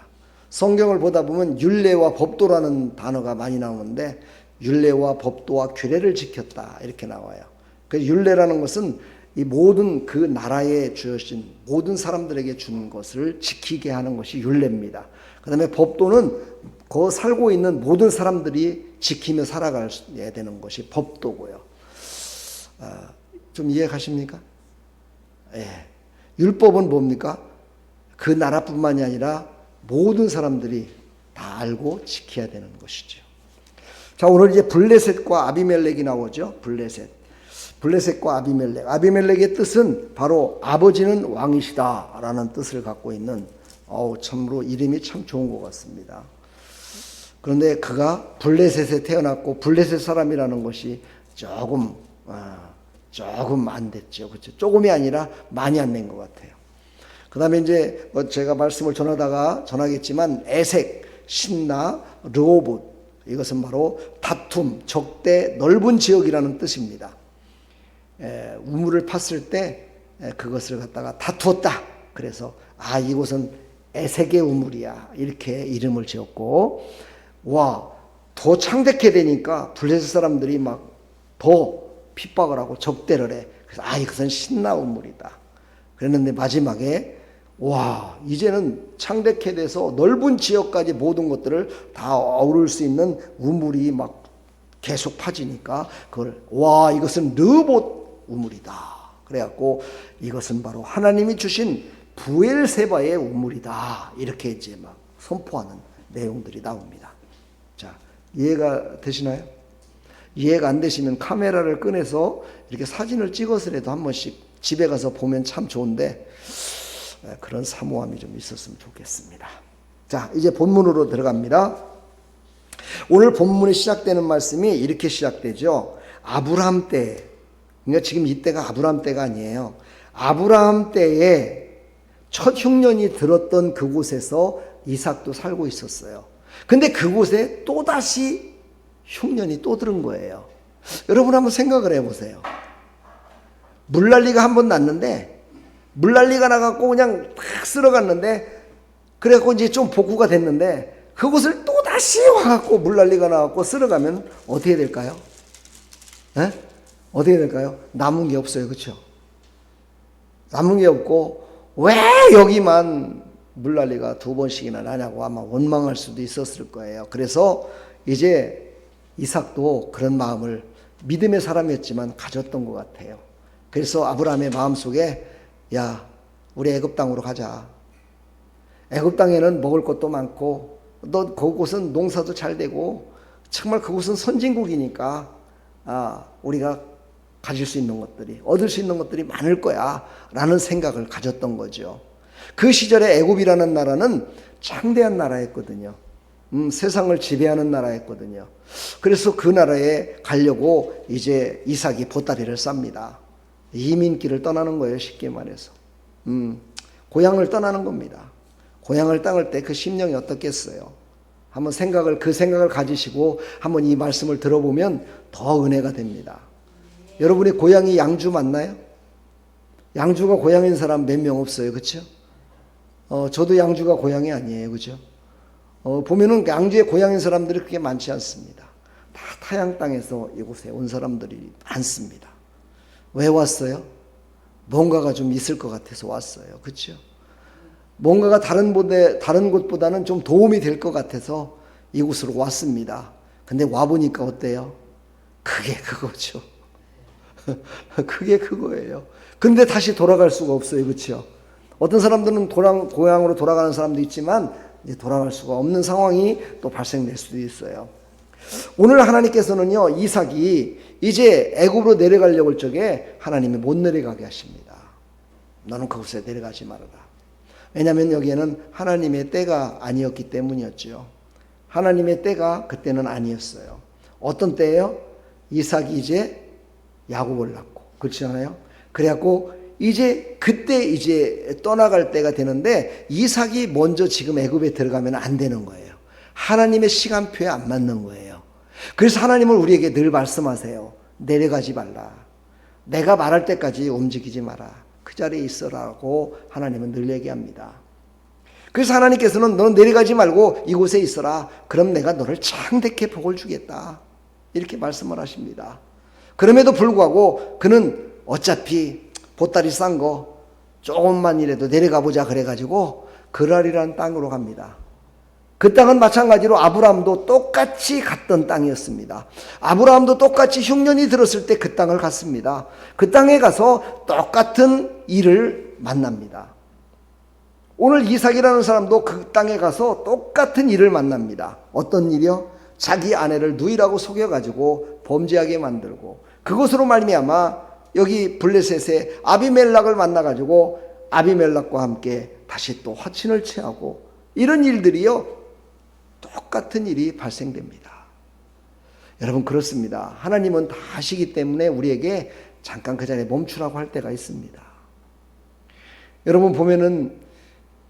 성경을 보다 보면 율례와 법도라는 단어가 많이 나오는데, 율례와 법도와 규례를 지켰다 이렇게 나와요. 그 율례라는 것은 이 모든 그 나라에 주어진 모든 사람들에게 준 것을 지키게 하는 것이 율례입니다. 그 다음에 법도는 그 살고 있는 모든 사람들이 지키며 살아가야 되는 것이 법도고요. 좀 이해가십니까? 예. 율법은 뭡니까? 그 나라뿐만이 아니라 모든 사람들이 다 알고 지켜야 되는 것이죠. 자, 오늘 이제 블레셋과 아비멜렉이 나오죠. 블레셋과 아비멜렉. 아비멜렉의 뜻은 바로 아버지는 왕이시다 라는 뜻을 갖고 있는, 참으로 이름이 참 좋은 것 같습니다. 그런데 그가 블레셋에 태어났고 블레셋 사람이라는 것이 조금 안 됐죠. 그렇죠? 조금이 아니라 많이 안 된 것 같아요. 그 다음에 이제 제가 말씀을 전하겠지만 에색, 신나, 르호봇, 이것은 바로 다툼, 적대, 넓은 지역이라는 뜻입니다. 우물을 팠을 때 그것을 갖다가 다투었다. 그래서 이곳은 에색의 우물이야 이렇게 이름을 지었고, 더 창대케 되니까 블레셋 사람들이 막 더 핍박을 하고 적대를 해. 그래서 이것은 신나 우물이다. 그랬는데 마지막에 이제는 창대케 돼서 넓은 지역까지 모든 것들을 다 어우를 수 있는 우물이 막 계속 파지니까 그걸 이것은 르봇 우물이다. 그래갖고 이것은 바로 하나님이 주신 부엘세바의 우물이다. 이렇게 이제 막 선포하는 내용들이 나옵니다. 자, 이해가 되시나요? 이해가 안 되시면 카메라를 꺼내서 이렇게 사진을 찍어서라도 한 번씩 집에 가서 보면 참 좋은데, 그런 사모함이 좀 있었으면 좋겠습니다. 자, 이제 본문으로 들어갑니다. 오늘 본문에 시작되는 말씀이 이렇게 시작되죠. 아브라함 때, 그러니까 지금 이때가 아브라함 때가 아니에요. 아브라함 때에 첫 흉년이 들었던 그곳에서 이삭도 살고 있었어요. 근데 그곳에 또다시 흉년이 또 들은 거예요. 여러분 한번 생각을 해보세요. 물난리가 한 번 났는데, 물난리가 나갖고 그냥 탁 쓸어갔는데 그래갖고 이제 좀 복구가 됐는데 그곳을 또 다시 와갖고 물난리가 나갖고 쓸어가면 어떻게 될까요? 에? 어떻게 될까요? 남은 게 없어요. 그렇죠? 남은 게 없고 왜 여기만 물난리가 2번씩이나 나냐고 아마 원망할 수도 있었을 거예요. 그래서 이제 이삭도 그런 마음을 믿음의 사람이었지만 가졌던 것 같아요. 그래서 아브라함의 마음속에 야 우리 애굽 땅으로 가자. 애굽 땅에는 먹을 것도 많고 너 그곳은 농사도 잘 되고 정말 그곳은 선진국이니까 우리가 가질 수 있는 것들이 얻을 수 있는 것들이 많을 거야 라는 생각을 가졌던 거죠. 그 시절에 애굽이라는 나라는 창대한 나라였거든요. 세상을 지배하는 나라였거든요. 그래서 그 나라에 가려고 이제 이삭이 보따리를 쌉니다. 이민길을 떠나는 거예요. 쉽게 말해서 고향을 떠나는 겁니다. 고향을 떠날 때 그 심령이 어떻겠어요? 한번 그 생각을 가지시고 한번 이 말씀을 들어보면 더 은혜가 됩니다. 여러분의 고향이 양주 맞나요? 양주가 고향인 사람 몇 명 없어요. 그렇죠? 저도 양주가 고향이 아니에요. 그죠? 보면은 양주의 고향인 사람들이 그렇게 많지 않습니다. 다 타양 땅에서 이곳에 온 사람들이 많습니다. 왜 왔어요? 뭔가가 좀 있을 것 같아서 왔어요. 그렇죠? 뭔가가 다른 곳보다는 좀 도움이 될 것 같아서 이곳으로 왔습니다. 근데 와보니까 어때요? 그게 그거죠. 그게 그거예요. 근데 다시 돌아갈 수가 없어요. 그렇죠? 어떤 사람들은 고향으로 돌아가는 사람도 있지만 이제 돌아갈 수가 없는 상황이 또 발생될 수도 있어요. 오늘 하나님께서는요, 이삭이 이제 애굽으로 내려가려고 할 적에 하나님이 못 내려가게 하십니다. 너는 그곳에 내려가지 말아라. 왜냐하면 여기에는 하나님의 때가 아니었기 때문이었죠. 하나님의 때가 그때는 아니었어요. 어떤 때예요? 이삭이 이제 야곱을 낳고, 그렇지 않아요? 그래갖고 이제 그때 이제 떠나갈 때가 되는데 이삭이 먼저 지금 애굽에 들어가면 안 되는 거예요. 하나님의 시간표에 안 맞는 거예요. 그래서 하나님은 우리에게 늘 말씀하세요. 내려가지 말라. 내가 말할 때까지 움직이지 마라. 그 자리에 있어라고 하나님은 늘 얘기합니다. 그래서 하나님께서는 너는 내려가지 말고 이곳에 있어라. 그럼 내가 너를 창대케 복을 주겠다. 이렇게 말씀을 하십니다. 그럼에도 불구하고 그는 어차피 보따리 싼 거 조금만이라도 내려가 보자 그래가지고 그랄이라는 땅으로 갑니다. 그 땅은 마찬가지로 아브라함도 똑같이 갔던 땅이었습니다. 아브라함도 똑같이 흉년이 들었을 때 그 땅을 갔습니다. 그 땅에 가서 똑같은 일을 만납니다. 오늘 이삭이라는 사람도 그 땅에 가서 똑같은 일을 만납니다. 어떤 일이요? 자기 아내를 누이라고 속여가지고 범죄하게 만들고 그것으로 말미암아 여기 블레셋의 아비멜락을 만나가지고 아비멜락과 함께 다시 또 화친을 취하고 이런 일들이요. 똑같은 일이 발생됩니다. 여러분 그렇습니다. 하나님은 다 아시기 때문에 우리에게 잠깐 그 자리에 멈추라고 할 때가 있습니다. 여러분 보면은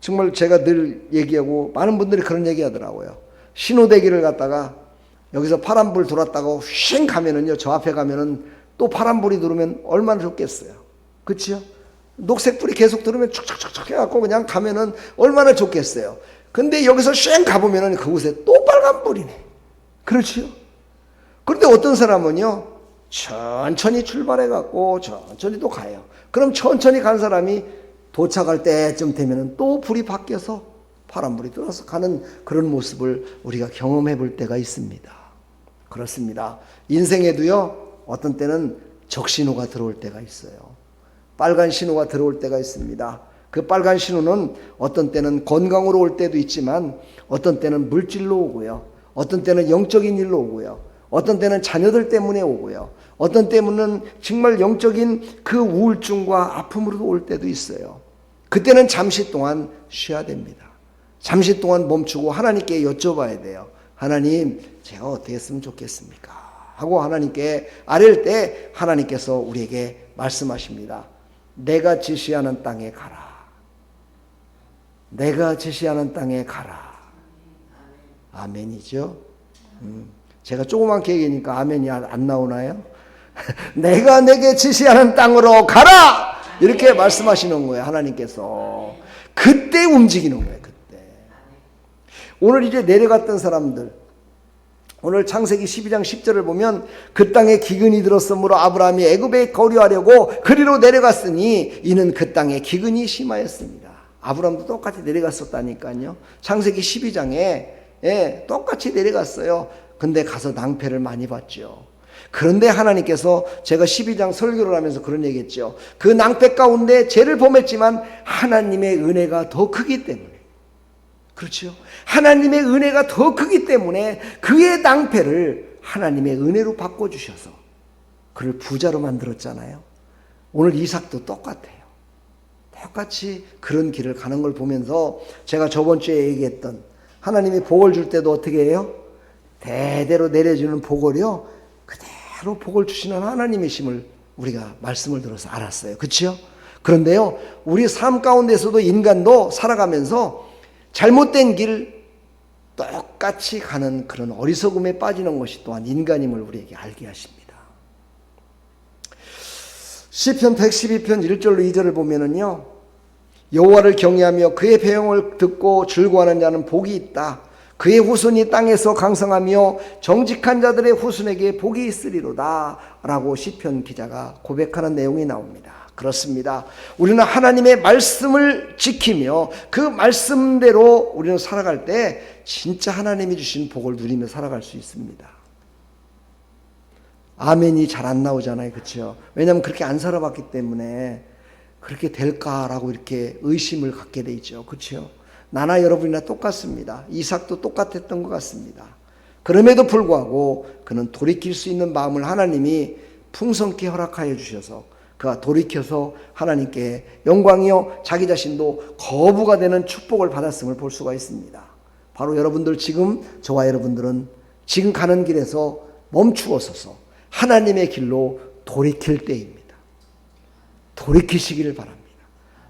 정말 제가 늘 얘기하고 많은 분들이 그런 얘기 하더라고요. 신호대기를 갔다가 여기서 파란불 돌았다가 휙 가면은요. 저 앞에 가면은 또 파란불이 들어오면 얼마나 좋겠어요. 그렇죠? 녹색불이 계속 들어오면 촉촉촉촉 해갖고 그냥 가면은 얼마나 좋겠어요. 근데 여기서 쉥 가보면은 그곳에 또 빨간불이네. 그렇죠? 그런데 어떤 사람은요, 천천히 출발해갖고 천천히 또 가요. 그럼 천천히 간 사람이 도착할 때쯤 되면은 또 불이 바뀌어서 파란불이 들어서 가는 그런 모습을 우리가 경험해 볼 때가 있습니다. 그렇습니다. 인생에도요, 어떤 때는 적신호가 들어올 때가 있어요. 빨간 신호가 들어올 때가 있습니다. 그 빨간 신호는 어떤 때는 건강으로 올 때도 있지만 어떤 때는 물질로 오고요. 어떤 때는 영적인 일로 오고요. 어떤 때는 자녀들 때문에 오고요. 어떤 때는 정말 영적인 그 우울증과 아픔으로 올 때도 있어요. 그때는 잠시 동안 쉬어야 됩니다. 잠시 동안 멈추고 하나님께 여쭤봐야 돼요. 하나님, 제가 어떻게 했으면 좋겠습니까? 하고 하나님께 아뢰일 때 하나님께서 우리에게 말씀하십니다. 내가 지시하는 땅에 가라. 내가 지시하는 땅에 가라. 아멘이죠? 제가 조그맣게 얘기하니까 아멘이 안 나오나요? 내가 내게 지시하는 땅으로 가라! 이렇게 말씀하시는 거예요, 하나님께서. 그때 움직이는 거예요, 그때. 오늘 이제 내려갔던 사람들, 오늘 창세기 12장 10절을 보면 그 땅에 기근이 들었으므로 아브라함이 애굽에 거류하려고 그리로 내려갔으니 이는 그 땅에 기근이 심하였습니다. 아브라함도 똑같이 내려갔었다니까요. 창세기 12장에 똑같이 내려갔어요. 근데 가서 낭패를 많이 봤죠. 그런데 하나님께서, 제가 12장 설교를 하면서 그런 얘기했죠. 그 낭패 가운데 죄를 범했지만 하나님의 은혜가 더 크기 때문에, 그렇죠? 하나님의 은혜가 더 크기 때문에 그의 낭패를 하나님의 은혜로 바꿔주셔서 그를 부자로 만들었잖아요. 오늘 이삭도 똑같아요. 똑같이 그런 길을 가는 걸 보면서 제가 저번 주에 얘기했던 하나님이 복을 줄 때도 어떻게 해요? 대대로 내려주는 복을요, 그대로 복을 주시는 하나님이심을 우리가 말씀을 들어서 알았어요. 그렇죠? 그런데요, 우리 삶 가운데서도 인간도 살아가면서 잘못된 길 똑같이 가는 그런 어리석음에 빠지는 것이 또한 인간임을 우리에게 알게 하십니다. 시편 112편 1절로 2절을 보면은요, 여호와를 경외하며 그의 배영을 듣고 즐거워하는 자는 복이 있다. 그의 후손이 땅에서 강성하며 정직한 자들의 후손에게 복이 있으리로다 라고 시편 기자가 고백하는 내용이 나옵니다. 그렇습니다. 우리는 하나님의 말씀을 지키며 그 말씀대로 우리는 살아갈 때 진짜 하나님이 주신 복을 누리며 살아갈 수 있습니다. 아멘이 잘 안 나오잖아요. 그렇죠? 왜냐하면 그렇게 안 살아봤기 때문에 그렇게 될까라고 이렇게 의심을 갖게 돼 있죠. 그렇죠? 나나 여러분이나 똑같습니다. 이삭도 똑같았던 것 같습니다. 그럼에도 불구하고 그는 돌이킬 수 있는 마음을 하나님이 풍성케 허락하여 주셔서 그가 돌이켜서 하나님께 영광이요 자기 자신도 거부가 되는 축복을 받았음을 볼 수가 있습니다. 바로 여러분들, 지금 저와 여러분들은 지금 가는 길에서 멈추어서서 하나님의 길로 돌이킬 때입니다. 돌이키시기를 바랍니다.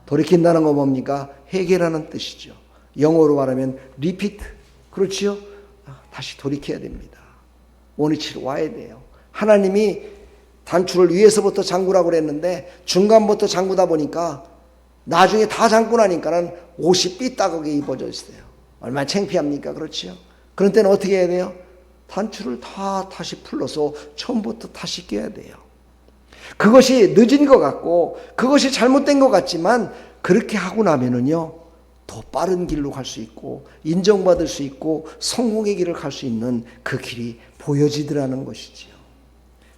돌이킨다는 건 뭡니까? 회개라는 뜻이죠. 영어로 말하면 repeat. 그렇지요? 다시 돌이켜야 됩니다. 원위치로 와야 돼요. 하나님이 단추를 위에서부터 잠그라고 그랬는데 중간부터 잠그다 보니까 나중에 다 잠고 나니까는 옷이 삐딱하게 입어져 있어요. 얼마나 창피합니까? 그렇지요? 그런 때는 어떻게 해야 돼요? 단추를 다 다시 풀러서 처음부터 다시 껴야 돼요. 그것이 늦은 것 같고 그것이 잘못된 것 같지만 그렇게 하고 나면은요, 더 빠른 길로 갈 수 있고 인정받을 수 있고 성공의 길을 갈 수 있는 그 길이 보여지더라는 것이지요.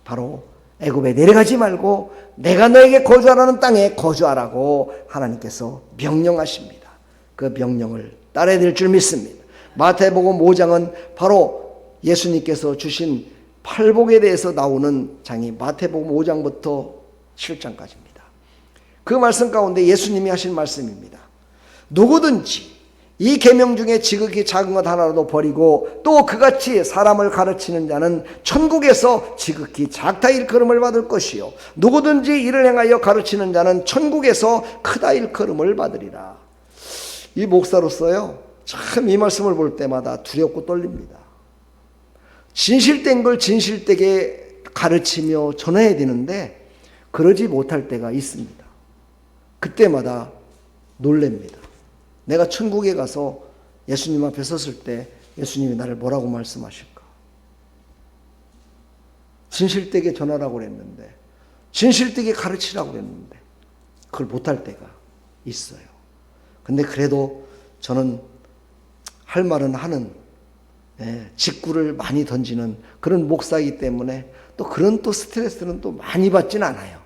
바로 애굽에 내려가지 말고 내가 너에게 거주하라는 땅에 거주하라고 하나님께서 명령하십니다. 그 명령을 따라야 될 줄 믿습니다. 마태복음 5장은 바로 예수님께서 주신 팔복에 대해서 나오는 장이 마태복음 5장부터 7장까지입니다. 그 말씀 가운데 예수님이 하신 말씀입니다. 누구든지 이 계명 중에 지극히 작은 것 하나라도 버리고 또 그같이 사람을 가르치는 자는 천국에서 지극히 작다 일컬음을 받을 것이요 누구든지 이를 행하여 가르치는 자는 천국에서 크다 일컬음을 받으리라. 이 목사로서요, 참 이 말씀을 볼 때마다 두렵고 떨립니다. 진실된 걸 진실되게 가르치며 전해야 되는데 그러지 못할 때가 있습니다. 그때마다 놀랍니다. 내가 천국에 가서 예수님 앞에 섰을 때 예수님이 나를 뭐라고 말씀하실까? 진실되게 전하라고 그랬는데, 진실되게 가르치라고 그랬는데 그걸 못할 때가 있어요. 근데 그래도 저는 할 말은 하는, 직구를 많이 던지는 그런 목사이기 때문에 또 그런 또 스트레스는 또 많이 받진 않아요.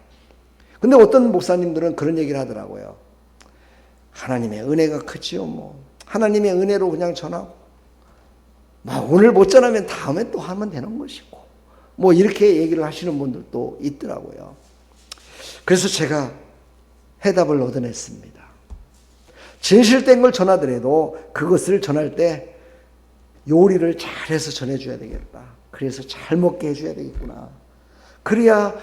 근데 어떤 목사님들은 그런 얘기를 하더라고요. 하나님의 은혜가 크지요. 하나님의 은혜로 그냥 전하고, 오늘 못 전하면 다음에 또 하면 되는 것이고, 이렇게 얘기를 하시는 분들도 있더라고요. 그래서 제가 해답을 얻어냈습니다. 진실된 걸 전하더라도 그것을 전할 때 요리를 잘해서 전해줘야 되겠다. 그래서 잘 먹게 해줘야 되겠구나. 그래야,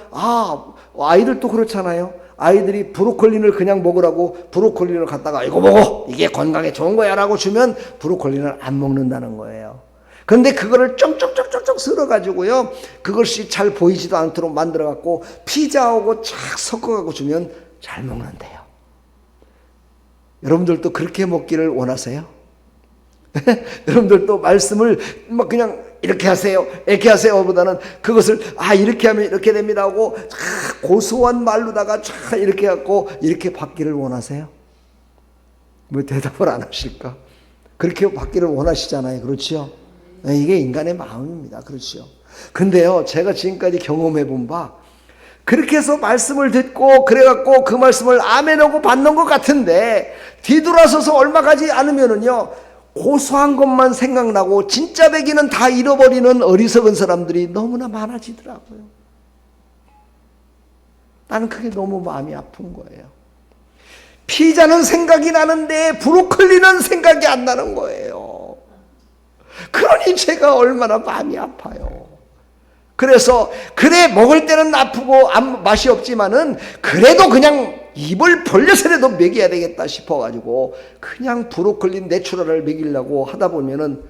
아이들도 그렇잖아요. 아이들이 브로콜리를 그냥 먹으라고 브로콜리를 갖다가 이거 먹어, 이게 건강에 좋은 거야 라고 주면 브로콜리는 안 먹는다는 거예요. 그런데 그거를 쩍쩍쩍쩍 썰어가지고요, 그것이 잘 보이지도 않도록 만들어갖고 피자하고 착 섞어갖고 주면 잘 먹는데요. 여러분들도 그렇게 먹기를 원하세요? 여러분들도 말씀을 막 그냥 이렇게 하세요, 이렇게 하세요 보다는 그것을 이렇게 하면 이렇게 됩니다 하고 고소한 말로다가 이렇게 갖고 이렇게 받기를 원하세요? 왜 대답을 안 하실까? 그렇게 받기를 원하시잖아요. 그렇죠? 이게 인간의 마음입니다. 그렇죠? 근데요, 제가 지금까지 경험해 본 바, 그렇게 해서 말씀을 듣고 그래갖고 그 말씀을 아멘하고 받는 것 같은데 뒤돌아서서 얼마 가지 않으면은요, 고소한 것만 생각나고 진짜 배기는 다 잃어버리는 어리석은 사람들이 너무나 많아지더라고요. 나는 그게 너무 마음이 아픈 거예요. 피자는 생각이 나는데 브로콜리는 생각이 안 나는 거예요. 그러니 제가 얼마나 마음이 아파요. 그래서 그래 먹을 때는 아프고 맛이 없지만은 그래도 그냥 입을 벌려서라도 먹여야 되겠다 싶어가지고 그냥 브로콜리 내추럴을 먹이려고 하다 보면은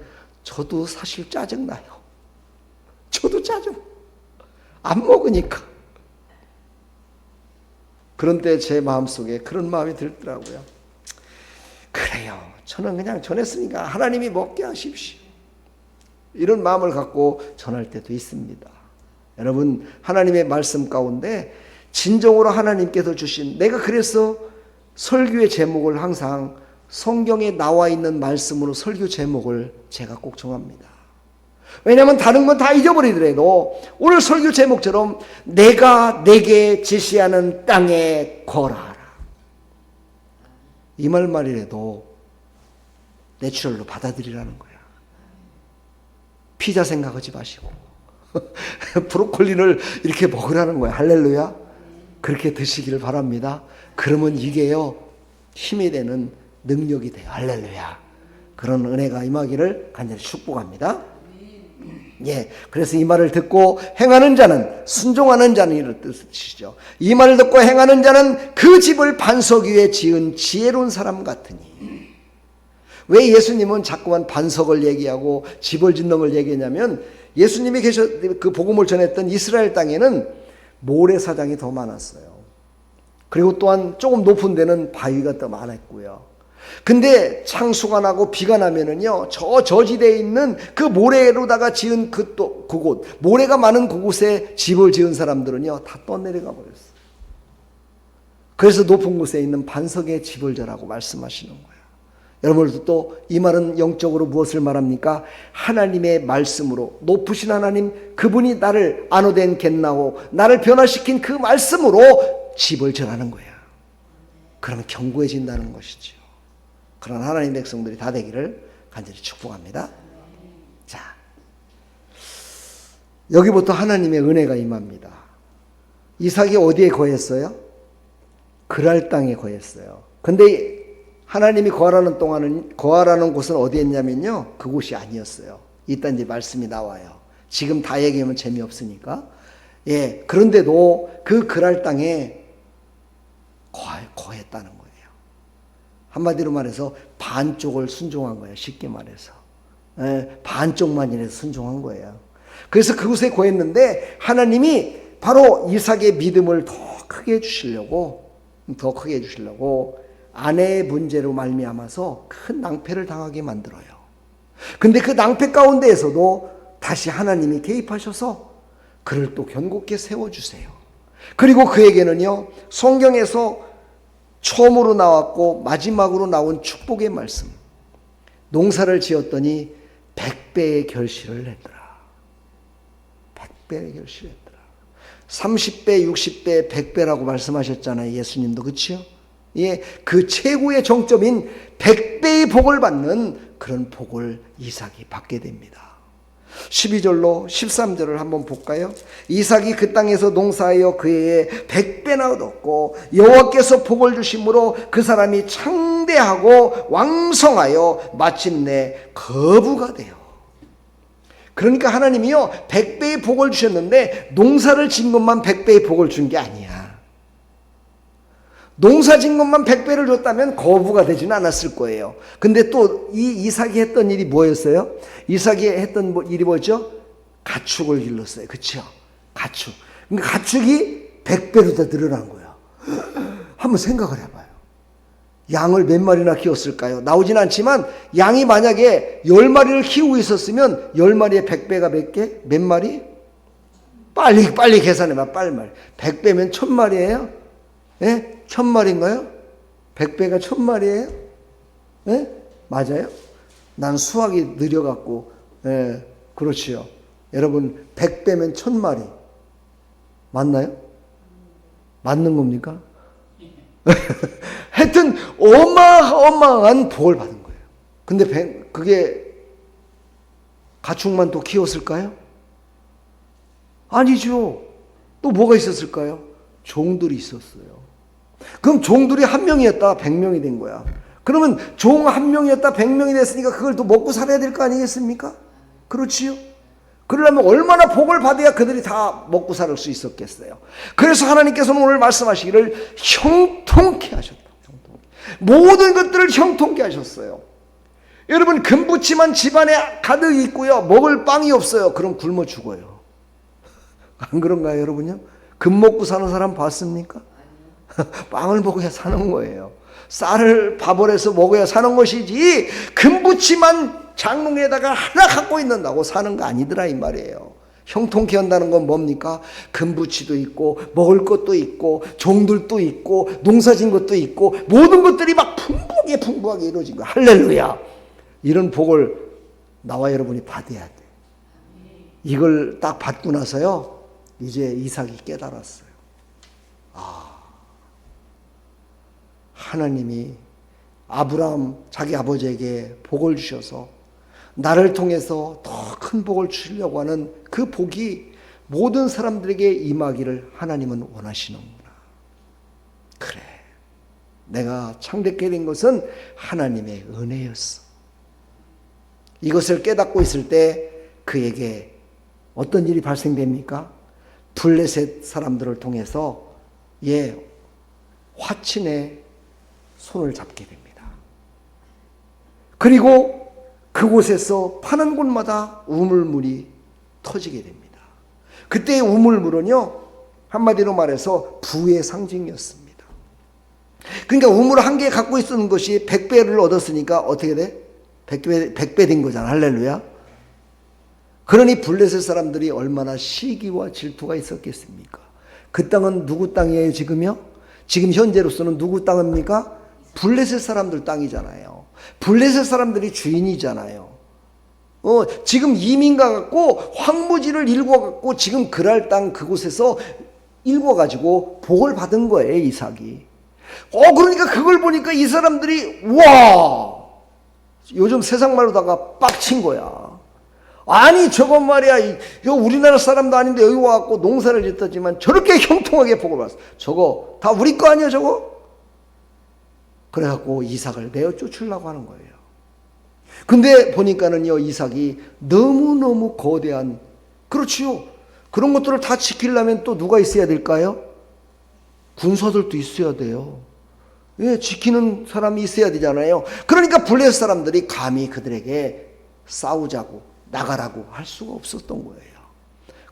저도 사실 짜증나요. 저도 짜증. 안 먹으니까. 그런데 제 마음속에 그런 마음이 들더라고요. 그래요. 저는 그냥 전했으니까 하나님이 먹게 하십시오. 이런 마음을 갖고 전할 때도 있습니다. 여러분, 하나님의 말씀 가운데 진정으로 하나님께서 주신, 내가 그래서 설교의 제목을 항상 성경에 나와 있는 말씀으로 설교 제목을 제가 꼭 정합니다. 왜냐하면 다른 건 다 잊어버리더라도 오늘 설교 제목처럼 내가 내게 지시하는 땅에 거하라. 이 말이라도 내추럴로 받아들이라는 거야. 피자 생각하지 마시고 브로콜리를 이렇게 먹으라는 거야. 할렐루야. 그렇게 드시기를 바랍니다. 그러면 이게요, 힘이 되는 능력이 돼요. 할렐루야. 그런 은혜가 임하기를 간절히 축복합니다. 예, 그래서 이 말을 듣고 행하는 자는, 순종하는 자는 이런 뜻이죠. 이 말을 듣고 행하는 자는 그 집을 반석 위에 지은 지혜로운 사람 같으니. 왜 예수님은 자꾸만 반석을 얘기하고 집을 짓는 걸 얘기했냐면, 예수님이 그 복음을 전했던 이스라엘 땅에는 모래사장이 더 많았어요. 그리고 또한 조금 높은 데는 바위가 더 많았고요. 근데 창수가 나고 비가 나면은요, 저 저지대에 있는 그 모래로다가 지은 그곳, 모래가 많은 그곳에 집을 지은 사람들은요, 다 떠내려가 버렸어요. 그래서 높은 곳에 있는 반석에 집을 져라고 말씀하시는 거예요. 여러분들도 또 이 말은 영적으로 무엇을 말합니까? 하나님의 말씀으로, 높으신 하나님, 그분이 나를 안오된 겟나오, 나를 변화시킨 그 말씀으로 집을 져라는 거야. 그러면 견고해진다는 것이죠. 그런 하나님 백성들이 다 되기를 간절히 축복합니다. 자, 여기부터 하나님의 은혜가 임합니다. 이삭이 어디에 거했어요? 그랄 땅에 거했어요. 근데 하나님이 거하라는 곳은 어디였냐면요, 그곳이 아니었어요. 이따 이제 말씀이 나와요. 지금 다 얘기하면 재미없으니까. 예, 그런데도 그 그랄 땅에 거했다는 거예요. 한마디로 말해서 반쪽을 순종한 거예요. 쉽게 말해서. 예, 반쪽만이라도 순종한 거예요. 그래서 그곳에 거했는데 하나님이 바로 이삭의 믿음을 더 크게 해주시려고 아내의 문제로 말미암아서 큰 낭패를 당하게 만들어요. 근데 그 낭패 가운데에서도 다시 하나님이 개입하셔서 그를 또 견고하게 세워주세요. 그리고 그에게는요, 성경에서 처음으로 나왔고 마지막으로 나온 축복의 말씀, 농사를 지었더니 100배의 결실을 냈더라. 100배의 결실을 냈더라. 30배, 60배, 100배라고 말씀하셨잖아요. 예수님도. 그렇죠? 예, 그 최고의 정점인 100배의 복을 받는 그런 복을 이삭이 받게 됩니다. 12절로 13절을 한번 볼까요? 이삭이 그 땅에서 농사하여 그 해에 100배나 얻었고 여호와께서 복을 주심으로 그 사람이 창대하고 왕성하여 마침내 거부가 돼요. 그러니까 하나님이요, 100배의 복을 주셨는데 농사를 진 것만 100배의 복을 준 게 아니야. 농사 진 것만 100배를 줬다면 거부가 되지는 않았을 거예요. 근데 또 이 이삭이 했던 일이 뭐였어요? 이삭이 했던 일이 뭐죠? 가축을 길렀어요. 그렇죠? 가축. 그러니까 가축이 100배로 더 늘어난 거예요. 한번 생각을 해봐요. 양을 몇 마리나 키웠을까요? 나오진 않지만 양이 만약에 10마리를 키우고 있었으면 10마리에 100배가 몇 개? 몇 마리? 빨리 계산해봐. 빨리 말. 100배면 1000마리예요? 예? 1000마리인가요? 100배가 1000마리예요? 예? 맞아요? 난 수학이 느려갖고 예, 그렇지요. 여러분 100배면 1000마리 맞나요? 맞는 겁니까? 하여튼 어마어마한 복을 받은 거예요. 근데 그게 가축만 또 키웠을까요? 아니죠. 또 뭐가 있었을까요? 종들이 있었어요. 그럼 종들이 1명이었다 100명이 된 거야. 그러면 종 1명이었다 100명이 됐으니까 그걸 또 먹고 살아야 될 거 아니겠습니까? 그렇지요? 그러려면 얼마나 복을 받아야 그들이 다 먹고 살 수 있었겠어요. 그래서 하나님께서는 오늘 말씀하시기를 형통케 하셨다. 모든 것들을 형통케 하셨어요. 여러분 금붙이만 집안에 가득 있고요. 먹을 빵이 없어요. 그럼 굶어 죽어요. 안 그런가요 여러분요? 금 먹고 사는 사람 봤습니까? 빵을 먹어야 사는 거예요. 쌀을 밥을 해서 먹어야 사는 것이지 금붙이만 장롱에다가 하나 갖고 있는다고 사는 거 아니더라 이 말이에요. 형통케 한다는 건 뭡니까? 금붙이도 있고 먹을 것도 있고 종들도 있고 농사진 것도 있고 모든 것들이 막 풍부하게 이루어진 거야. 할렐루야. 이런 복을 나와 여러분이 받아야 돼. 이걸 딱 받고 나서요 이제 이삭이 깨달았어요. 하나님이 아브라함 자기 아버지에게 복을 주셔서 나를 통해서 더 큰 복을 주시려고 하는 그 복이 모든 사람들에게 임하기를 하나님은 원하시는구나. 그래, 내가 창대케 된 것은 하나님의 은혜였어. 이것을 깨닫고 있을 때 그에게 어떤 일이 발생됩니까? 블레셋 사람들을 통해서 화친의 손을 잡게 됩니다. 그리고 그곳에서 파는 곳마다 우물물이 터지게 됩니다. 그때의 우물물은요 한마디로 말해서 부의 상징이었습니다. 그러니까 우물 한 개 갖고 있었는 것이 100배를 얻었으니까 어떻게 돼? 100배 된 거잖아. 할렐루야. 그러니 블레셋 사람들이 얼마나 시기와 질투가 있었겠습니까? 그 땅은 누구 땅이에요 지금요? 지금 현재로서는 누구 땅입니까? 블레셋 사람들 땅이잖아요. 블레셋 사람들이 주인이잖아요. 지금 이민 가갖고 황무지를 일궈갖고 지금 그랄 땅 그곳에서 일궈가지고 복을 받은 거예요 이삭이. 그러니까 그걸 보니까 이 사람들이 와 요즘 세상 말로다가 빡친 거야. 아니 저건 말이야 이거 우리나라 사람도 아닌데 여기 와갖고 농사를 짓었지만 저렇게 형통하게 복을 받았어. 저거 다 우리 거 아니야 저거? 그래갖고 이삭을 내어 쫓으려고 하는 거예요. 근데 보니까는요 이삭이 너무너무 거대한 그렇지요. 그런 것들을 다 지키려면 또 누가 있어야 될까요? 군사들도 있어야 돼요. 지키는 사람이 있어야 되잖아요. 그러니까 블레셋 사람들이 감히 그들에게 싸우자고 나가라고 할 수가 없었던 거예요.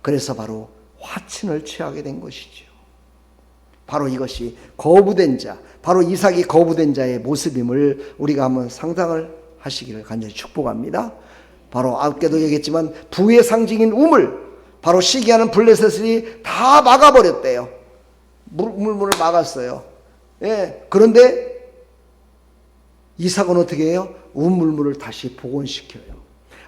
그래서 바로 화친을 취하게 된 것이죠. 바로 이것이 거부된 자, 바로 이삭이 거부된 자의 모습임을 우리가 한번 상상을 하시기를 간절히 축복합니다. 바로 아까도 얘기했지만 부의 상징인 우물, 바로 시기하는 블레셋이 다 막아버렸대요. 우물을 막았어요. 그런데 이삭은 어떻게 해요? 우물물을 다시 복원시켜요.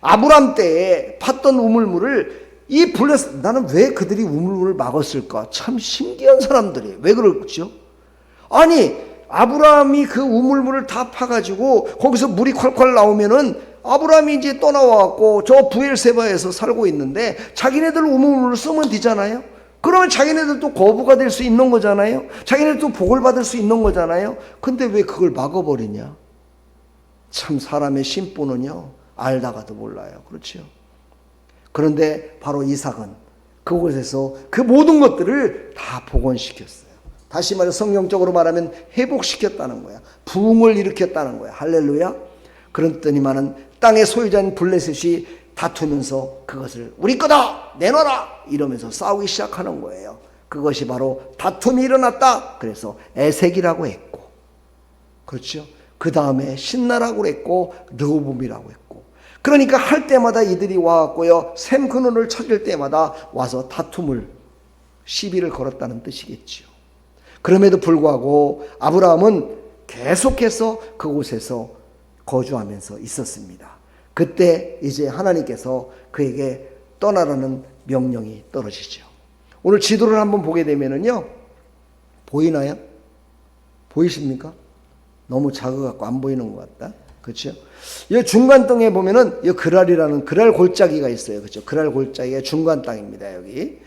아브람 때에 팠던 우물물을 이 블레셋, 나는 왜 그들이 우물물을 막았을까? 참 신기한 사람들이에요. 왜 그럴지요? 아니 아브라함이 그 우물물을 다 파가지고 거기서 물이 콸콸 나오면은 아브라함이 이제 떠나와갖고 저 부엘세바에서 살고 있는데 자기네들 우물물을 쓰면 되잖아요. 그러면 자기네들도 거부가 될 수 있는 거잖아요. 자기네들도 복을 받을 수 있는 거잖아요. 근데 왜 그걸 막아버리냐? 참 사람의 심보는요 알다가도 몰라요. 그렇죠? 그런데 바로 이삭은 그곳에서 그 모든 것들을 다 복원시켰어요. 다시 말해 성경적으로 말하면 회복시켰다는 거야. 부흥을 일으켰다는 거야. 할렐루야. 그랬더니만은 땅의 소유자인 블레셋이 다투면서 그것을 우리 거다 내놔라 이러면서 싸우기 시작하는 거예요. 그것이 바로 다툼이 일어났다. 그래서 에색이라고 했고 그렇죠? 그 다음에 신나라고 그랬고 르호봄이라고 했고, 그러니까 할 때마다 이들이 와갖고요 샘 근원을 찾을 때마다 와서 다툼을 시비를 걸었다는 뜻이겠지요. 그럼에도 불구하고 아브라함은 계속해서 그곳에서 거주하면서 있었습니다. 그때 이제 하나님께서 그에게 떠나라는 명령이 떨어지죠. 오늘 지도를 한번 보게 되면은요, 보이나요? 보이십니까? 너무 작아갖고 안 보이는 것 같다. 그렇죠? 이 중간 땅에 보면은 이 그랄이라는 그랄 골짜기가 있어요. 그렇죠? 그랄 골짜기가 중간 땅입니다. 여기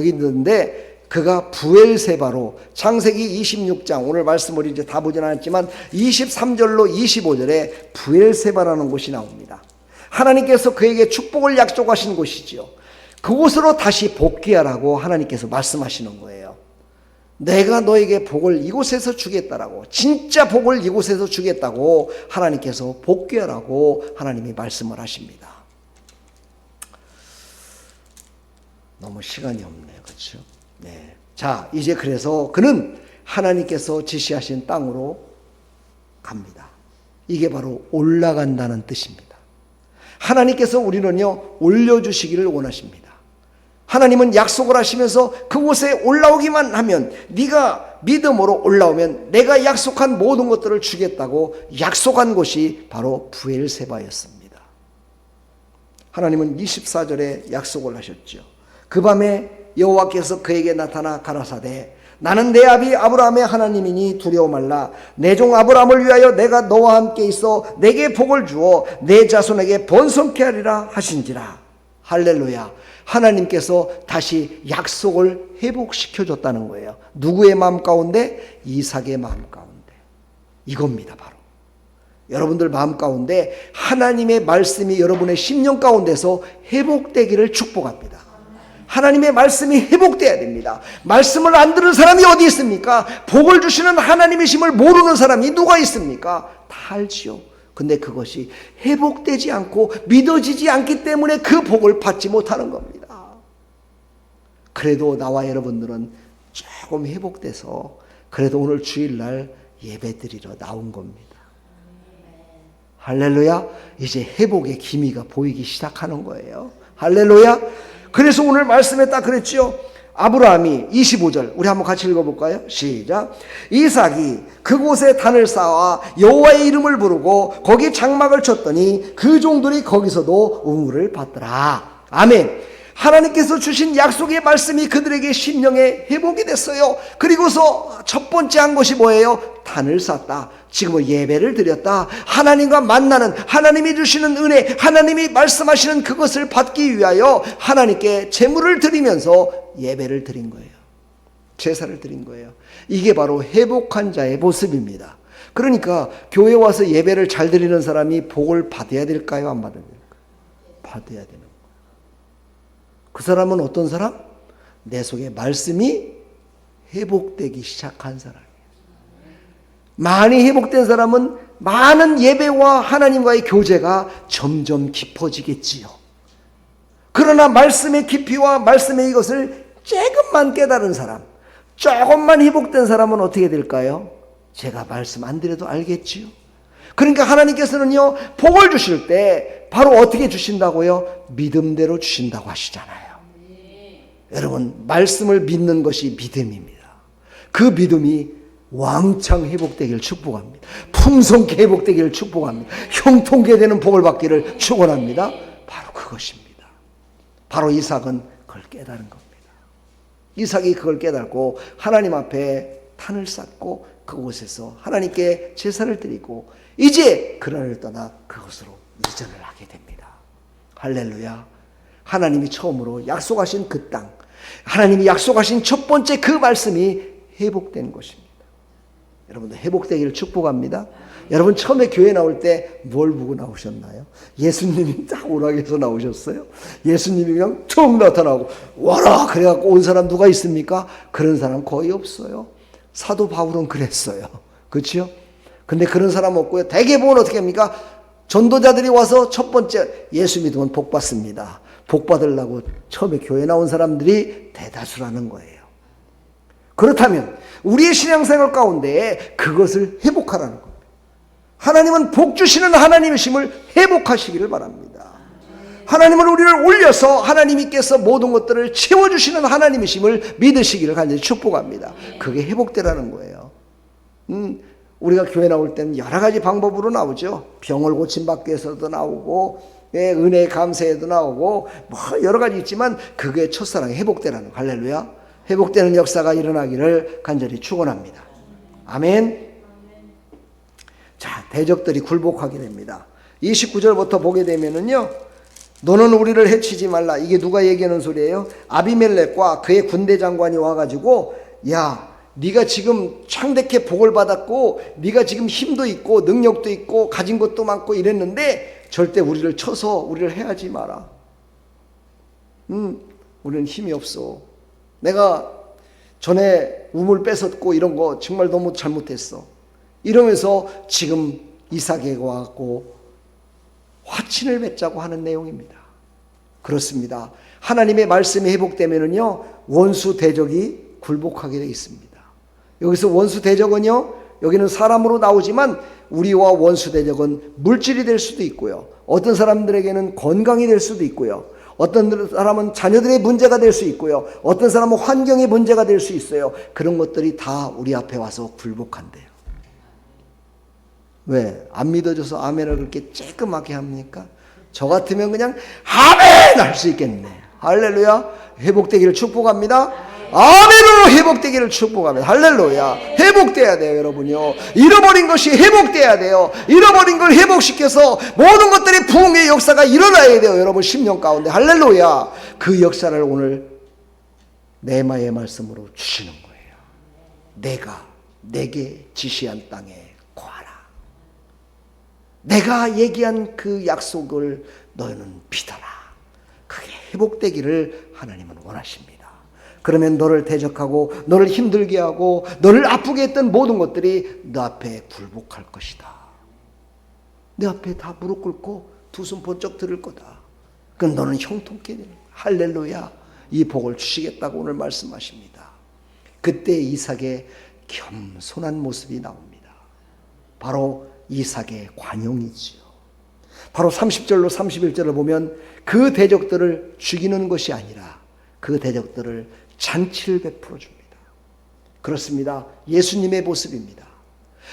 있는데 그가 부엘세바로 창세기 26장 오늘 말씀을 이제 다 보진 않았지만 23절로 25절에 부엘세바라는 곳이 나옵니다. 하나님께서 그에게 축복을 약속하신 곳이지요. 그곳으로 다시 복귀하라고 하나님께서 말씀하시는 거예요. 내가 너에게 복을 이곳에서 주겠다라고, 진짜 복을 이곳에서 주겠다고 하나님께서 복귀하라고 하나님이 말씀을 하십니다. 너무 시간이 없네요. 그렇죠? 네. 자, 이제 그래서 그는 하나님께서 지시하신 땅으로 갑니다. 이게 바로 올라간다는 뜻입니다. 하나님께서 우리는요 올려주시기를 원하십니다. 하나님은 약속을 하시면서 그곳에 올라오기만 하면, 네가 믿음으로 올라오면 내가 약속한 모든 것들을 주겠다고 약속한 곳이 바로 부엘세바였습니다. 하나님은 24절에 약속을 하셨죠. 그 밤에 여호와께서 그에게 나타나 가라사대 나는 내 아비 아브라함의 하나님이니 두려워 말라. 내 종 아브라함을 위하여 내가 너와 함께 있어 내게 복을 주어 내 자손에게 번성케 하리라 하신지라. 할렐루야. 하나님께서 다시 약속을 회복시켜줬다는 거예요. 누구의 마음 가운데? 이삭의 마음 가운데. 이겁니다. 바로 여러분들 마음 가운데 하나님의 말씀이 여러분의 심령 가운데서 회복되기를 축복합니다. 하나님의 말씀이 회복돼야 됩니다. 말씀을 안 들은 사람이 어디 있습니까? 복을 주시는 하나님이심을 모르는 사람이 누가 있습니까? 다 알지요. 근데 그것이 회복되지 않고 믿어지지 않기 때문에 그 복을 받지 못하는 겁니다. 그래도 나와 여러분들은 조금 회복돼서 그래도 오늘 주일날 예배드리러 나온 겁니다. 할렐루야. 이제 회복의 기미가 보이기 시작하는 거예요. 할렐루야. 그래서 오늘 말씀에 딱 그랬죠. 아브라함이 25절 우리 한번 같이 읽어볼까요? 시작. 이삭이 그곳에 단을 쌓아 여호와의 이름을 부르고 거기 장막을 쳤더니 그 종들이 거기서도 응우를 받더라. 아멘. 하나님께서 주신 약속의 말씀이 그들에게 심령의 회복이 됐어요. 그리고서 첫 번째 한 것이 뭐예요? 단을 쌓았다. 지금은 예배를 드렸다. 하나님과 만나는, 하나님이 주시는 은혜, 하나님이 말씀하시는 그것을 받기 위하여 하나님께 제물을 드리면서 예배를 드린 거예요. 제사를 드린 거예요. 이게 바로 회복한 자의 모습입니다. 그러니까 교회 와서 예배를 잘 드리는 사람이 복을 받아야 될까요? 안 받아야 될까요? 받아야 되는 거예요. 그 사람은 어떤 사람? 내 속에 말씀이 회복되기 시작한 사람이에요. 많이 회복된 사람은 많은 예배와 하나님과의 교제가 점점 깊어지겠지요. 그러나 말씀의 깊이와 말씀의 이것을 조금만 깨달은 사람, 조금만 회복된 사람은 어떻게 될까요? 제가 말씀 안 드려도 알겠지요. 그러니까 하나님께서는요 복을 주실 때 바로 어떻게 주신다고요? 믿음대로 주신다고 하시잖아요. 여러분, 말씀을 믿는 것이 믿음입니다. 그 믿음이 왕창 회복되기를 축복합니다. 풍성케 회복되기를 축복합니다. 형통케 되는 복을 받기를 축원합니다. 바로 그것입니다. 바로 이삭은 그걸 깨달은 겁니다. 이삭이 그걸 깨닫고 하나님 앞에 탄을 쌓고 그곳에서 하나님께 제사를 드리고 이제 그날을 떠나 그것으로 이전을 하게 됩니다. 할렐루야. 하나님이 처음으로 약속하신 그 땅, 하나님이 약속하신 첫 번째 그 말씀이 회복된 것입니다. 여러분들 회복되기를 축복합니다. 여러분 처음에 교회 나올 때 뭘 보고 나오셨나요? 예수님이 딱 오락에서 나오셨어요? 예수님이 그냥 툭 나타나고 와라 그래갖고 온 사람 누가 있습니까? 그런 사람 거의 없어요. 사도 바울은 그랬어요. 그렇죠? 근데 그런 사람 없고요. 대개 보면 어떻게 합니까? 전도자들이 와서 첫 번째 예수 믿으면 복 받습니다. 복 받으려고 처음에 교회 나온 사람들이 대다수라는 거예요. 그렇다면 우리의 신앙생활 가운데 그것을 회복하라는 겁니다. 하나님은 복 주시는 하나님이심을 회복하시기를 바랍니다. 하나님은 우리를 올려서 하나님께서 모든 것들을 채워주시는 하나님이심을 믿으시기를 간절히 축복합니다. 그게 회복되라는 거예요. 우리가 교회 나올 때는 여러 가지 방법으로 나오죠. 병을 고침받기 위해서도 나오고, 은혜의 감사에도 나오고, 뭐 여러 가지 있지만 그게 첫사랑이 회복되라는 거예요. 할렐루야. 회복되는 역사가 일어나기를 간절히 축원합니다. 아멘. 자, 대적들이 굴복하게 됩니다. 29절부터 보게 되면은요, 너는 우리를 해치지 말라. 이게 누가 얘기하는 소리예요? 아비멜렉과 그의 군대 장관이 와가지고, 야, 네가 지금 창대케 복을 받았고, 네가 지금 힘도 있고 능력도 있고 가진 것도 많고 이랬는데 절대 우리를 쳐서 우리를 해하지 마라. 우리는 힘이 없어. 내가 전에 우물 뺏었고 이런 거 정말 너무 잘못했어. 이러면서 지금 이삭에게 와갖고 화친을 맺자고 하는 내용입니다. 그렇습니다. 하나님의 말씀이 회복되면은요, 원수 대적이 굴복하게 되어 있습니다. 여기서 원수 대적은요, 여기는 사람으로 나오지만 우리와 원수 대적은 물질이 될 수도 있고요, 어떤 사람들에게는 건강이 될 수도 있고요, 어떤 사람은 자녀들의 문제가 될 수 있고요, 어떤 사람은 환경의 문제가 될 수 있어요. 그런 것들이 다 우리 앞에 와서 굴복한대요. 왜? 안 믿어줘서 아멘을 그렇게 쬐끔하게 합니까? 저 같으면 그냥 아멘 할 수 있겠네. 할렐루야. 회복되기를 축복합니다. 아멘으로 회복되기를 축복합니다. 할렐루야. 회복돼야 돼요, 여러분요. 잃어버린 것이 회복돼야 돼요. 잃어버린 걸 회복시켜서 모든 것들이 부흥의 역사가 일어나야 돼요, 여러분. 10년 가운데. 할렐루야. 그 역사를 오늘 네마의 말씀으로 주시는 거예요. 내가 내게 지시한 땅에 거하라. 내가 얘기한 그 약속을 너희는 믿어라. 그게 회복되기를 하나님은 원하십니다. 그러면 너를 대적하고 너를 힘들게 하고 너를 아프게 했던 모든 것들이 너 앞에 굴복할 것이다. 내 앞에 다 무릎 꿇고 두 손 번쩍 들을 거다. 그럼 너는 형통케 되는 거야. 할렐루야. 이 복을 주시겠다고 오늘 말씀하십니다. 그때 이삭의 겸손한 모습이 나옵니다. 바로 이삭의 관용이지요. 바로 30절로 31절을 보면 그 대적들을 죽이는 것이 아니라 그 대적들을 잔치를 베풀어 줍니다. 그렇습니다. 예수님의 모습입니다.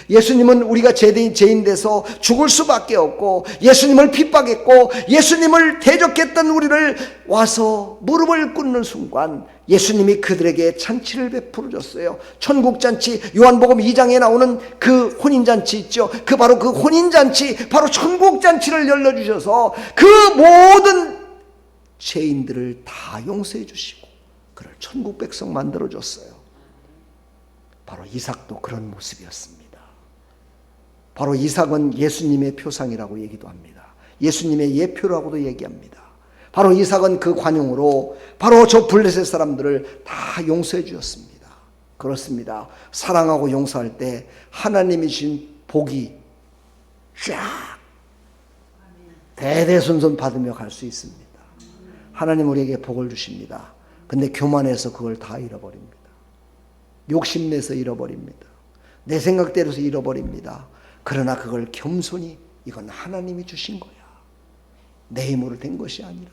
예수님은 우리가 죄인 돼서 죽을 수밖에 없고, 예수님을 핍박했고 예수님을 대적했던 우리를 와서 무릎을 꿇는 순간 예수님이 그들에게 잔치를 베풀어 줬어요. 천국잔치, 요한복음 2장에 나오는 그 혼인잔치 있죠. 바로 그 혼인잔치, 바로 천국잔치를 열려주셔서 그 모든 죄인들을 다 용서해 주시고 그를 천국 백성 만들어줬어요. 바로 이삭도 그런 모습이었습니다. 바로 이삭은 예수님의 표상이라고 얘기도 합니다. 예수님의 예표라고도 얘기합니다. 바로 이삭은 그 관용으로 바로 저 블레셋 사람들을 다 용서해 주었습니다. 그렇습니다. 사랑하고 용서할 때 하나님이 주신 복이 쫙 대대손손 받으며 갈 수 있습니다. 하나님 우리에게 복을 주십니다. 근데 교만해서 그걸 다 잃어버립니다. 욕심내서 잃어버립니다. 내 생각대로서 잃어버립니다. 그러나 그걸 겸손히, 이건 하나님이 주신 거야. 내 힘으로 된 것이 아니라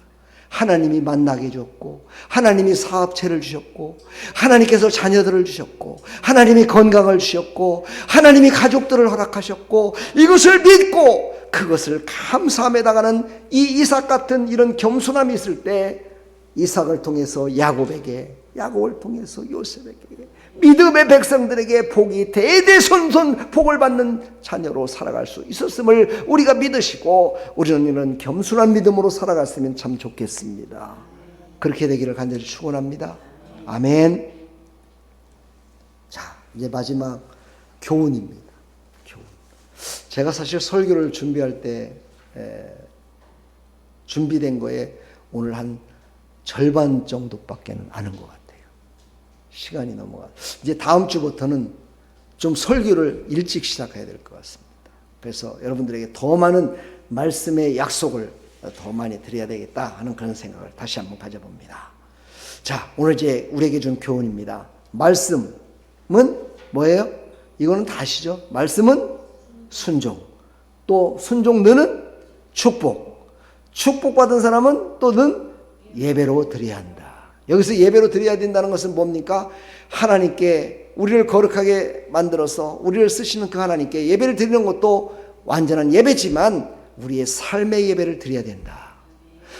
하나님이 만나게 해줬고, 하나님이 사업체를 주셨고, 하나님께서 자녀들을 주셨고, 하나님이 건강을 주셨고, 하나님이 가족들을 허락하셨고, 이것을 믿고 그것을 감사함에 당하는 이 이삭 같은 이런 겸손함이 있을 때 이삭을 통해서 야곱에게, 야곱을 통해서 요셉에게, 믿음의 백성들에게 복이 대대손손 복을 받는 자녀로 살아갈 수 있었음을 우리가 믿으시고, 우리는 이런 겸손한 믿음으로 살아갔으면 참 좋겠습니다. 그렇게 되기를 간절히 축원합니다. 아멘. 자, 이제 마지막 교훈입니다. 교훈. 제가 사실 설교를 준비할 때 준비된 거에 오늘 한 절반 정도밖에는 아는 것 같아요. 시간이 넘어가. 이제 다음 주부터는 좀 설교를 일찍 시작해야 될 것 같습니다. 그래서 여러분들에게 더 많은 말씀의 약속을 더 많이 드려야 되겠다 하는 그런 생각을 다시 한번 가져봅니다. 자, 오늘 이제 우리에게 준 교훈입니다. 말씀은 뭐예요? 이거는 다 아시죠? 말씀은 순종. 또 순종 너는 축복. 축복받은 사람은 또 는 예배로 드려야 한다. 여기서 예배로 드려야 된다는 것은 뭡니까? 하나님께 우리를 거룩하게 만들어서 우리를 쓰시는 그 하나님께 예배를 드리는 것도 완전한 예배지만 우리의 삶의 예배를 드려야 된다.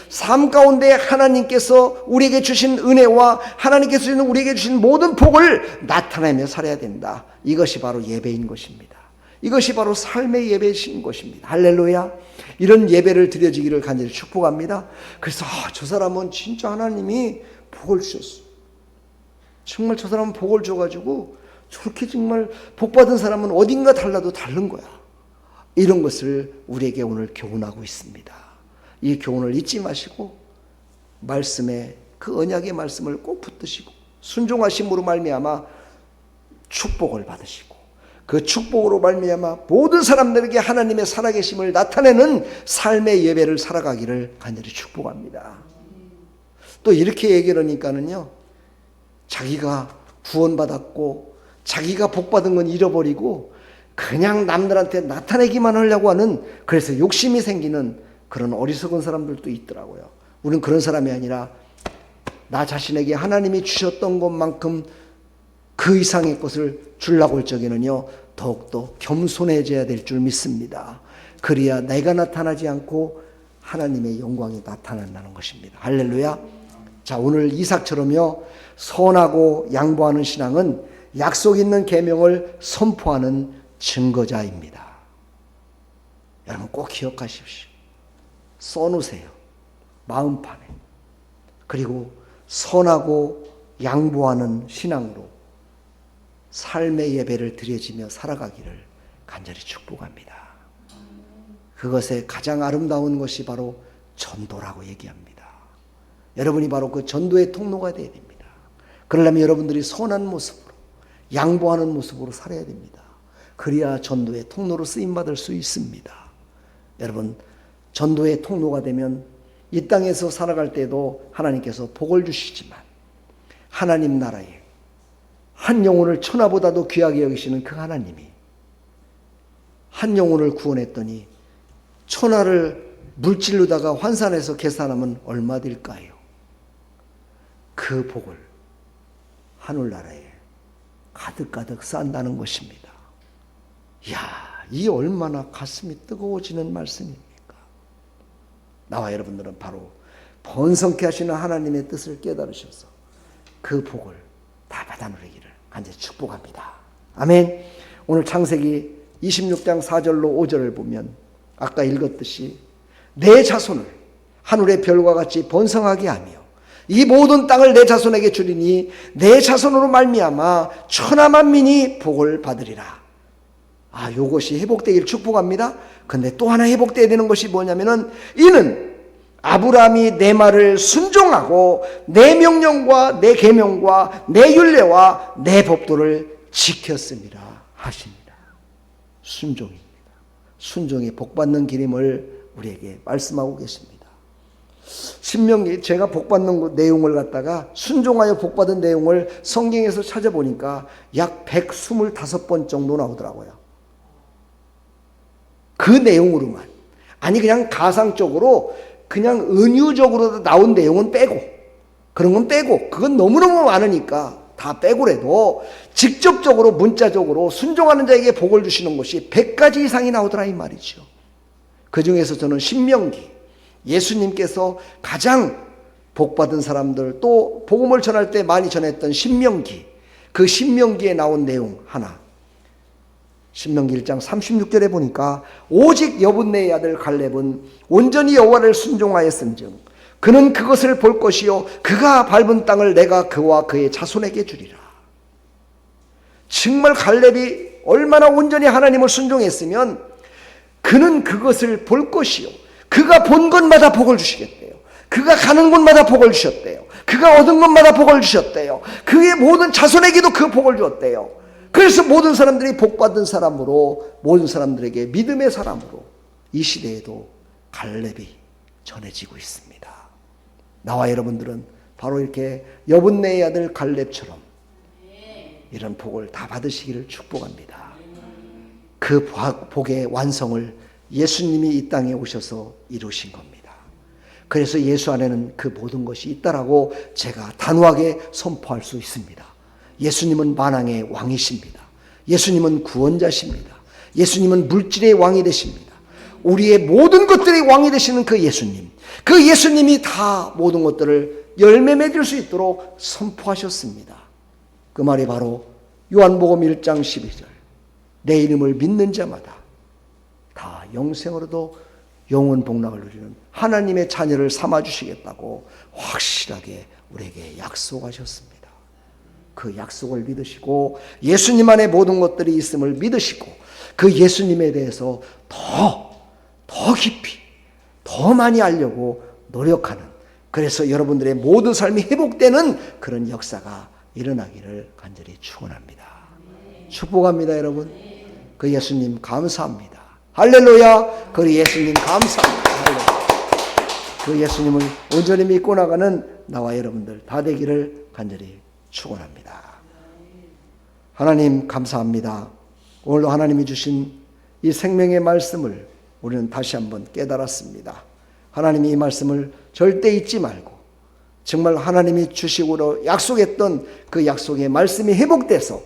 삶 가운데 하나님께서 우리에게 주신 은혜와 하나님께서 우리에게 주신 모든 복을 나타내며 살아야 된다. 이것이 바로 예배인 것입니다. 이것이 바로 삶의 예배이신 것입니다. 할렐루야. 이런 예배를 드려지기를 간절히 축복합니다. 그래서 저 사람은 진짜 하나님이 복을 주셨어. 정말 저 사람은 복을 줘가지고 저렇게 정말 복받은 사람은 어딘가 달라도 다른 거야. 이런 것을 우리에게 오늘 교훈하고 있습니다. 이 교훈을 잊지 마시고 말씀에 그 언약의 말씀을 꼭 붙드시고 순종하심으로 말미암아 축복을 받으시고 그 축복으로 말미암아 모든 사람들에게 하나님의 살아계심을 나타내는 삶의 예배를 살아가기를 간절히 축복합니다. 또 이렇게 얘기하니까는요, 자기가 구원받았고 자기가 복받은 건 잃어버리고 그냥 남들한테 나타내기만 하려고 하는, 그래서 욕심이 생기는 그런 어리석은 사람들도 있더라고요. 우리는 그런 사람이 아니라 나 자신에게 하나님이 주셨던 것만큼 그 이상의 것을 주려고 할 적에는요, 더욱더 겸손해져야 될 줄 믿습니다. 그래야 내가 나타나지 않고 하나님의 영광이 나타난다는 것입니다. 할렐루야. 자, 오늘 이삭처럼요, 선하고 양보하는 신앙은 약속 있는 계명을 선포하는 증거자입니다. 여러분 꼭 기억하십시오. 써놓으세요. 마음판에. 그리고 선하고 양보하는 신앙으로 삶의 예배를 드려지며 살아가기를 간절히 축복합니다. 그것의 가장 아름다운 것이 바로 전도라고 얘기합니다. 여러분이 바로 그 전도의 통로가 되어야 됩니다. 그러려면 여러분들이 선한 모습으로 양보하는 모습으로 살아야 됩니다. 그래야 전도의 통로로 쓰임받을 수 있습니다. 여러분, 전도의 통로가 되면 이 땅에서 살아갈 때도 하나님께서 복을 주시지만 하나님 나라에 한 영혼을 천하보다도 귀하게 여기시는 그 하나님이 한 영혼을 구원했더니 천하를 물질로다가 환산해서 계산하면 얼마 될까요? 그 복을 하늘나라에 가득가득 쌓는다는 것입니다. 이야, 이 얼마나 가슴이 뜨거워지는 말씀입니까? 나와 여러분들은 바로 번성케 하시는 하나님의 뜻을 깨달으셔서 그 복을 다 받아 누리기를 간절히 축복합니다. 아멘. 오늘 창세기 26장 4절로 5절을 보면 아까 읽었듯이 내 자손을 하늘의 별과 같이 번성하게 하며 이 모든 땅을 내 자손에게 주리니 내 자손으로 말미암아 천하 만민이 복을 받으리라. 요것이 회복되기를 축복합니다. 근데 또 하나 회복되어야 되는 것이 뭐냐면은 이는 아브라함이 내 말을 순종하고 내 명령과 내 계명과 내 율례와 내 법도를 지켰습니다 하십니다. 순종입니다. 순종이 복받는 길임을 우리에게 말씀하고 계십니다. 신명기, 제가 복받는 내용을 갖다가 순종하여 복받은 내용을 성경에서 찾아보니까 약 125번 정도 나오더라고요. 그 내용으로만. 아니 그냥 가상적으로 그냥 은유적으로 나온 내용은 빼고, 그런 건 빼고, 그건 너무너무 많으니까 다 빼고라도 직접적으로 문자적으로 순종하는 자에게 복을 주시는 것이 100가지 이상이 나오더라 이 말이죠. 그 중에서 저는 신명기, 예수님께서 가장 복받은 사람들, 또 복음을 전할 때 많이 전했던 신명기, 그 신명기에 나온 내용 하나, 신명기 1장 36절에 보니까 오직 여분네의 아들 갈렙은 온전히 여호와를 순종하였은즉 그는 그것을 볼 것이요 그가 밟은 땅을 내가 그와 그의 자손에게 주리라. 정말 갈렙이 얼마나 온전히 하나님을 순종했으면 그는 그것을 볼 것이요 그가 본 것마다 복을 주시겠대요. 그가 가는 곳마다 복을 주셨대요. 그가 얻은 것마다 복을 주셨대요. 그의 모든 자손에게도 그 복을 주었대요. 그래서 모든 사람들이 복받은 사람으로, 모든 사람들에게 믿음의 사람으로 이 시대에도 갈렙이 전해지고 있습니다. 나와 여러분들은 바로 이렇게 여분네의 아들 갈렙처럼 이런 복을 다 받으시기를 축복합니다. 그 복의 완성을 예수님이 이 땅에 오셔서 이루신 겁니다. 그래서 예수 안에는 그 모든 것이 있다라고 제가 단호하게 선포할 수 있습니다. 예수님은 만왕의 왕이십니다. 예수님은 구원자십니다. 예수님은 물질의 왕이 되십니다. 우리의 모든 것들의 왕이 되시는 그 예수님, 그 예수님이 다 모든 것들을 열매 맺을 수 있도록 선포하셨습니다. 그 말이 바로 요한복음 1장 12절, 내 이름을 믿는 자마다 다 영생으로도 영원 복락을 누리는 하나님의 자녀를 삼아주시겠다고 확실하게 우리에게 약속하셨습니다. 그 약속을 믿으시고 예수님 안에 모든 것들이 있음을 믿으시고 그 예수님에 대해서 더 깊이 더 많이 알려고 노력하는, 그래서 여러분들의 모든 삶이 회복되는 그런 역사가 일어나기를 간절히 축원합니다. 축복합니다. 여러분, 그 예수님 감사합니다. 할렐루야. 그 예수님 감사합니다. 할렐루야. 그 예수님을 온전히 믿고 나가는 나와 여러분들 다 되기를 간절히 축원합니다. 하나님 감사합니다. 오늘도 하나님이 주신 이 생명의 말씀을 우리는 다시 한번 깨달았습니다. 하나님이 이 말씀을 절대 잊지 말고 정말 하나님이 주시고 약속했던 그 약속의 말씀이 회복돼서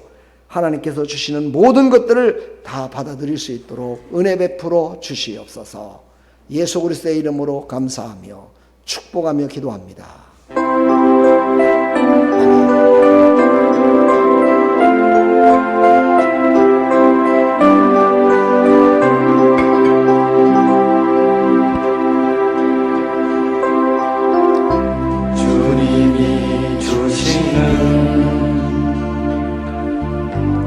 하나님께서 주시는 모든 것들을 다 받아들일 수 있도록 은혜 베풀어 주시옵소서. 예수 그리스도의 이름으로 감사하며 축복하며 기도합니다. 아멘.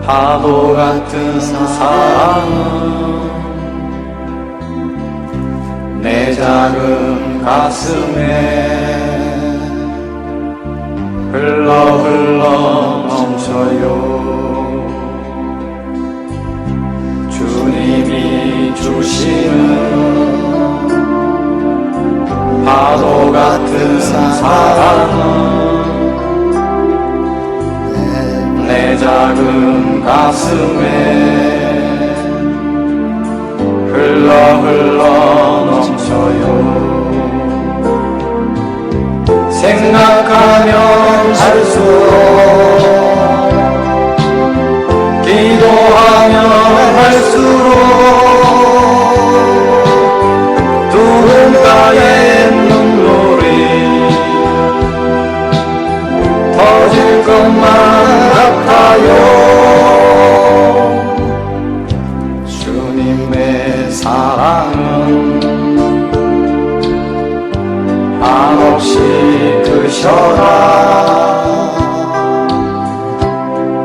파도 같은 사랑은 내 작은 가슴에 흘러 넘쳐요. 주님이 주시는 파도 같은 사랑은 내 작은 가슴에 흘러 넘쳐요. 생각하면 할수록 기도하면 할수록 누군가의 눈물이 터질 것만 같아요. 주님의 사랑은 한없이 크셔라.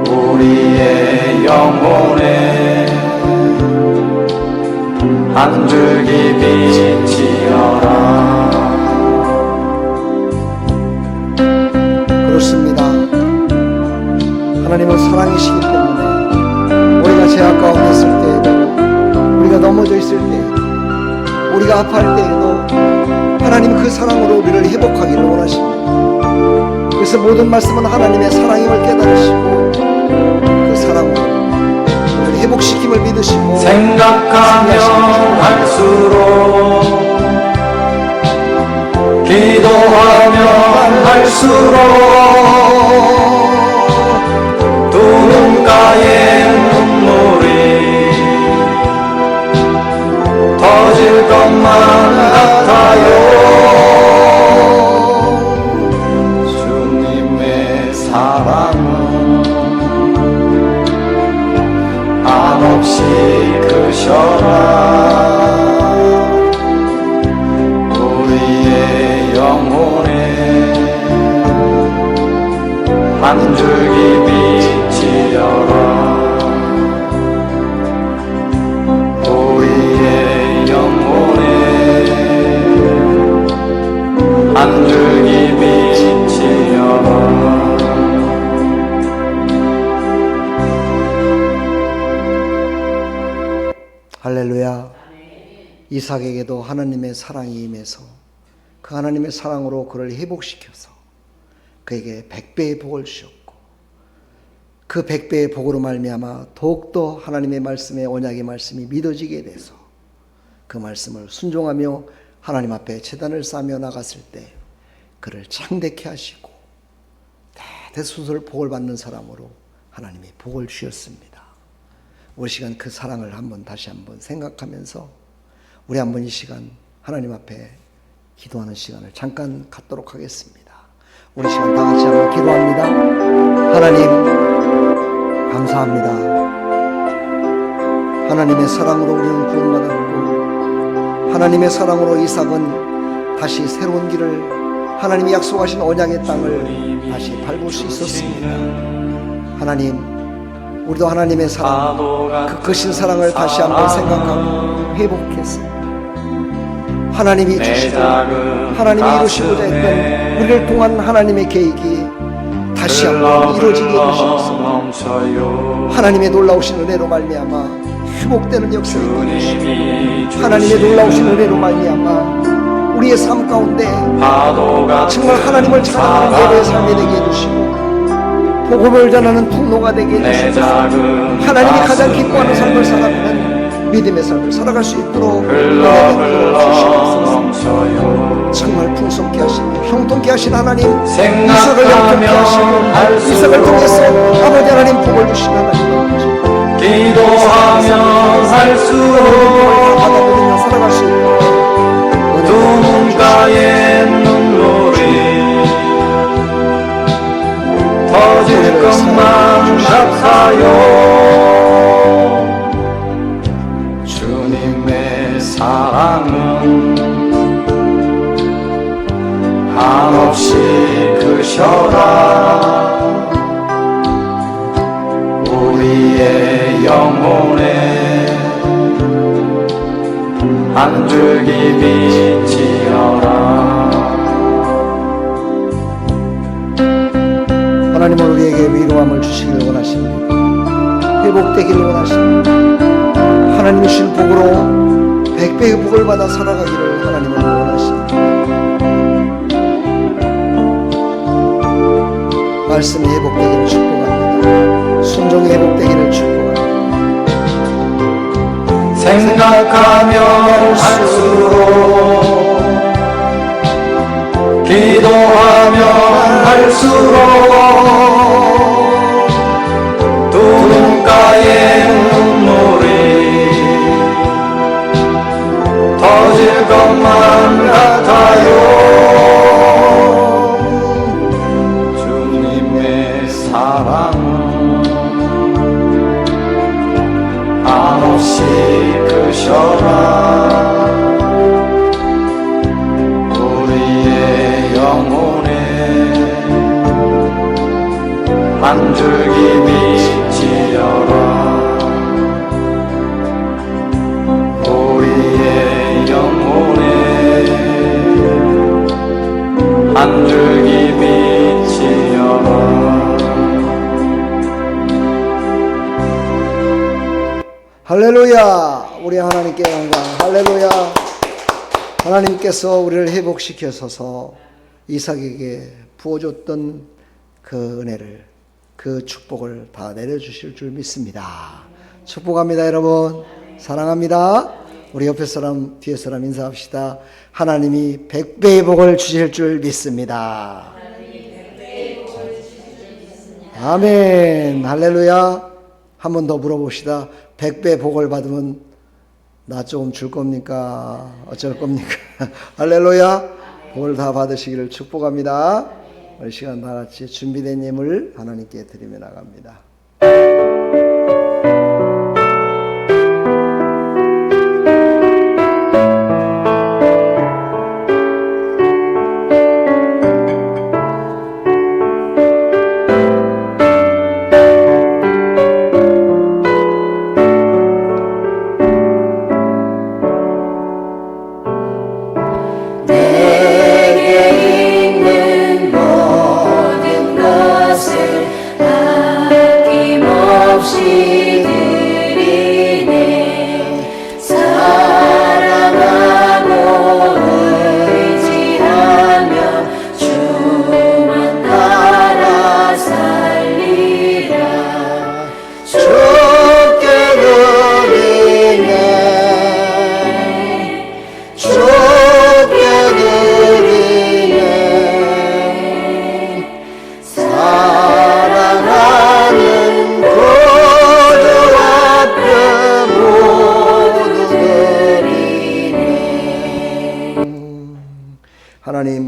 우리의 영혼에 한 줄기 비치어라. 그렇습니다. 하나님은 사랑이시기 때문에 우리가 죄악 가운데 있을 때에도, 우리가 넘어져 있을 때에도, 우리가 아파할 때에도 하나님 그 사랑으로 우리를 회복하기를 원하십니다. 그래서 모든 말씀은 하나님의 사랑임을 깨달으시고 그 사랑으로 우리를 회복시킴을 믿으시고 생각하면 할수록 기도하면 할수록 누군가의 눈물이 터질 것만 같아요. 주님의 사랑은 한없이 크셔라. 우리의 영혼에 한 줄기 비치어라. 우리의 영혼에 한 줄기 비치어라. 할렐루야. 이삭에게도 하나님의 사랑이 임해서 그 하나님의 사랑으로 그를 회복시켜서 그에게 100배의 복을 주셨고, 그 100배의 복으로 말미암아 더욱더 하나님의 말씀의 언약의 말씀이 믿어지게 돼서 그 말씀을 순종하며 하나님 앞에 제단을 쌓며 나갔을 때 그를 창대케 하시고 대대손손 복을 받는 사람으로 하나님이 복을 주셨습니다. 우리 시간 그 사랑을 다시 한번 생각하면서 우리 한번 이 시간 하나님 앞에 기도하는 시간을 잠깐 갖도록 하겠습니다. 우리 시간 다 같이 한번 기도합니다. 하나님 감사합니다. 하나님의 사랑으로 우리는 구원받았고 하나님의 사랑으로 이삭은 다시 새로운 길을 하나님이 약속하신 언약의 땅을 다시 밟을 수 있었습니다. 하나님 우리도 하나님의 사랑 그 크신 사랑을 다시 한번 생각하고 회복해서 하나님이 주시고 하나님이 이루시고자 했던 우리를 통한 하나님의 계획이 다시 한번 이루어지게 해주시옵소서. 하나님의 놀라우신 은혜로 말미암아 회복되는 역사를 이루시고 하나님의 놀라우신 은혜로 말미암아 우리의 삶 가운데 정말 하나님을 찬양하는 예배의 삶이 되게 해주시고 복음을 전하는 통로가 되게 해주시고 하나님이 가장 기뻐하는 삶을 살아가는 믿음의 삶을 살아갈 수 있도록 주시옵소서. 정말 풍성케 하시고 형통케 하신 하나님 이삭을 형통케 하시고 이삭을 통해서 아버지 하나님 복을 주신 하나님 기도하면 할수록 받아들이며 살아갈 수 있도록 두 눈가에 눈물이 터질 것만 같아요. 주님의 사랑은 한없이 크셔라. 우리의 영혼에 한 줄기 비치어라. 하나님은 우리에게 위로함을 주시길 원하십니다. 회복되기를 원하십니다. 하나님이 주신 복으로 백배의 복을 받아 살아가기를 하나님은 원하십니다. 말씀이 회복되기를 축복합니다. 순종이 회복되기를 축복합니다. 생각하면 할수록 기도하면 할수록 두 눈가에 눈물이 터질 것만 같아요. 주님의 사랑은 한없이 크셔라. 우리의 영혼에 한 줄기 비치어라. 우리의 영혼에 한 줄기 비치어라. 할렐루야. 우리 하나님께 영광. 할렐루야. 하나님께서 우리를 회복시켜서서 이삭에게 부어줬던 그 은혜를 그 축복을 다 내려주실 줄 믿습니다. 축복합니다. 여러분 사랑합니다. 우리 옆에 사람 뒤에 사람 인사합시다. 하나님이 100배의 복을 주실 줄 믿습니다. 아멘. 할렐루야. 한 번 더 물어봅시다. 100배 복을 받으면 나 조금 줄 겁니까? 어쩔 겁니까? 할렐루야. 복을 다 받으시기를 축복합니다. 이 시간 다 같이 준비된 예물 하나님께 드리며 나갑니다. 내게 있는 모든 것을 아끼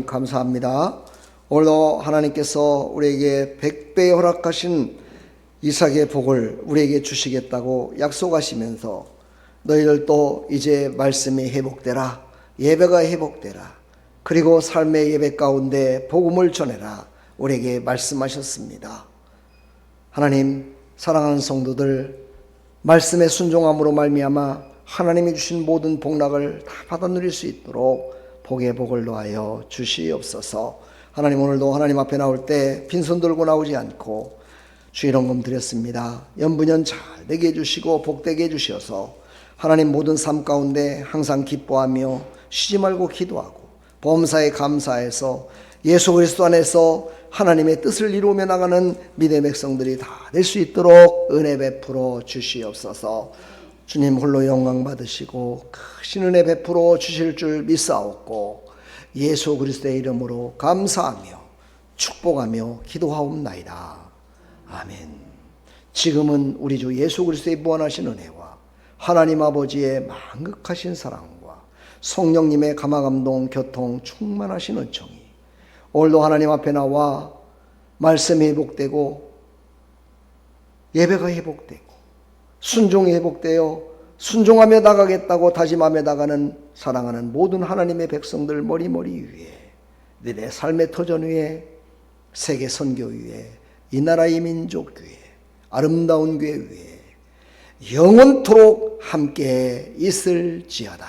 하나님 감사합니다. 오늘도 하나님께서 우리에게 100배 허락하신 이삭의 복을 우리에게 주시겠다고 약속하시면서 너희들도 이제 말씀이 회복되라, 예배가 회복되라, 그리고 삶의 예배 가운데 복음을 전해라 우리에게 말씀하셨습니다. 하나님, 사랑하는 성도들, 말씀의 순종함으로 말미암아 하나님이 주신 모든 복락을 다 받아 누릴 수 있도록 복의 복을 놓아여 주시옵소서. 하나님, 오늘도 하나님 앞에 나올 때 빈손 들고 나오지 않고 주일헌금 드렸습니다. 연분연 잘 되게 해주시고 복되게 해주셔서 하나님 모든 삶 가운데 항상 기뻐하며 쉬지 말고 기도하고 범사에 감사해서 예수 그리스도 안에서 하나님의 뜻을 이루며 나가는 믿음의 백성들이 다 될 수 있도록 은혜 베풀어 주시옵소서. 주님 홀로 영광 받으시고 크신 은혜 베풀어 주실 줄 믿사옵고 예수 그리스도의 이름으로 감사하며 축복하며 기도하옵나이다. 아멘. 지금은 우리 주 예수 그리스도의 무한하신 은혜와 하나님 아버지의 만극하신 사랑과 성령님의 감화감동 교통 충만하신 은총이 오늘도 하나님 앞에 나와 말씀이 회복되고 예배가 회복되고 순종이 회복되어 순종하며 나가겠다고 다짐하며 나가는 사랑하는 모든 하나님의 백성들 머리머리 위에, 내 삶의 터전 위에, 세계 선교 위에, 이 나라의 민족 위에, 아름다운 교회 위에 영원토록 함께 있을지어다.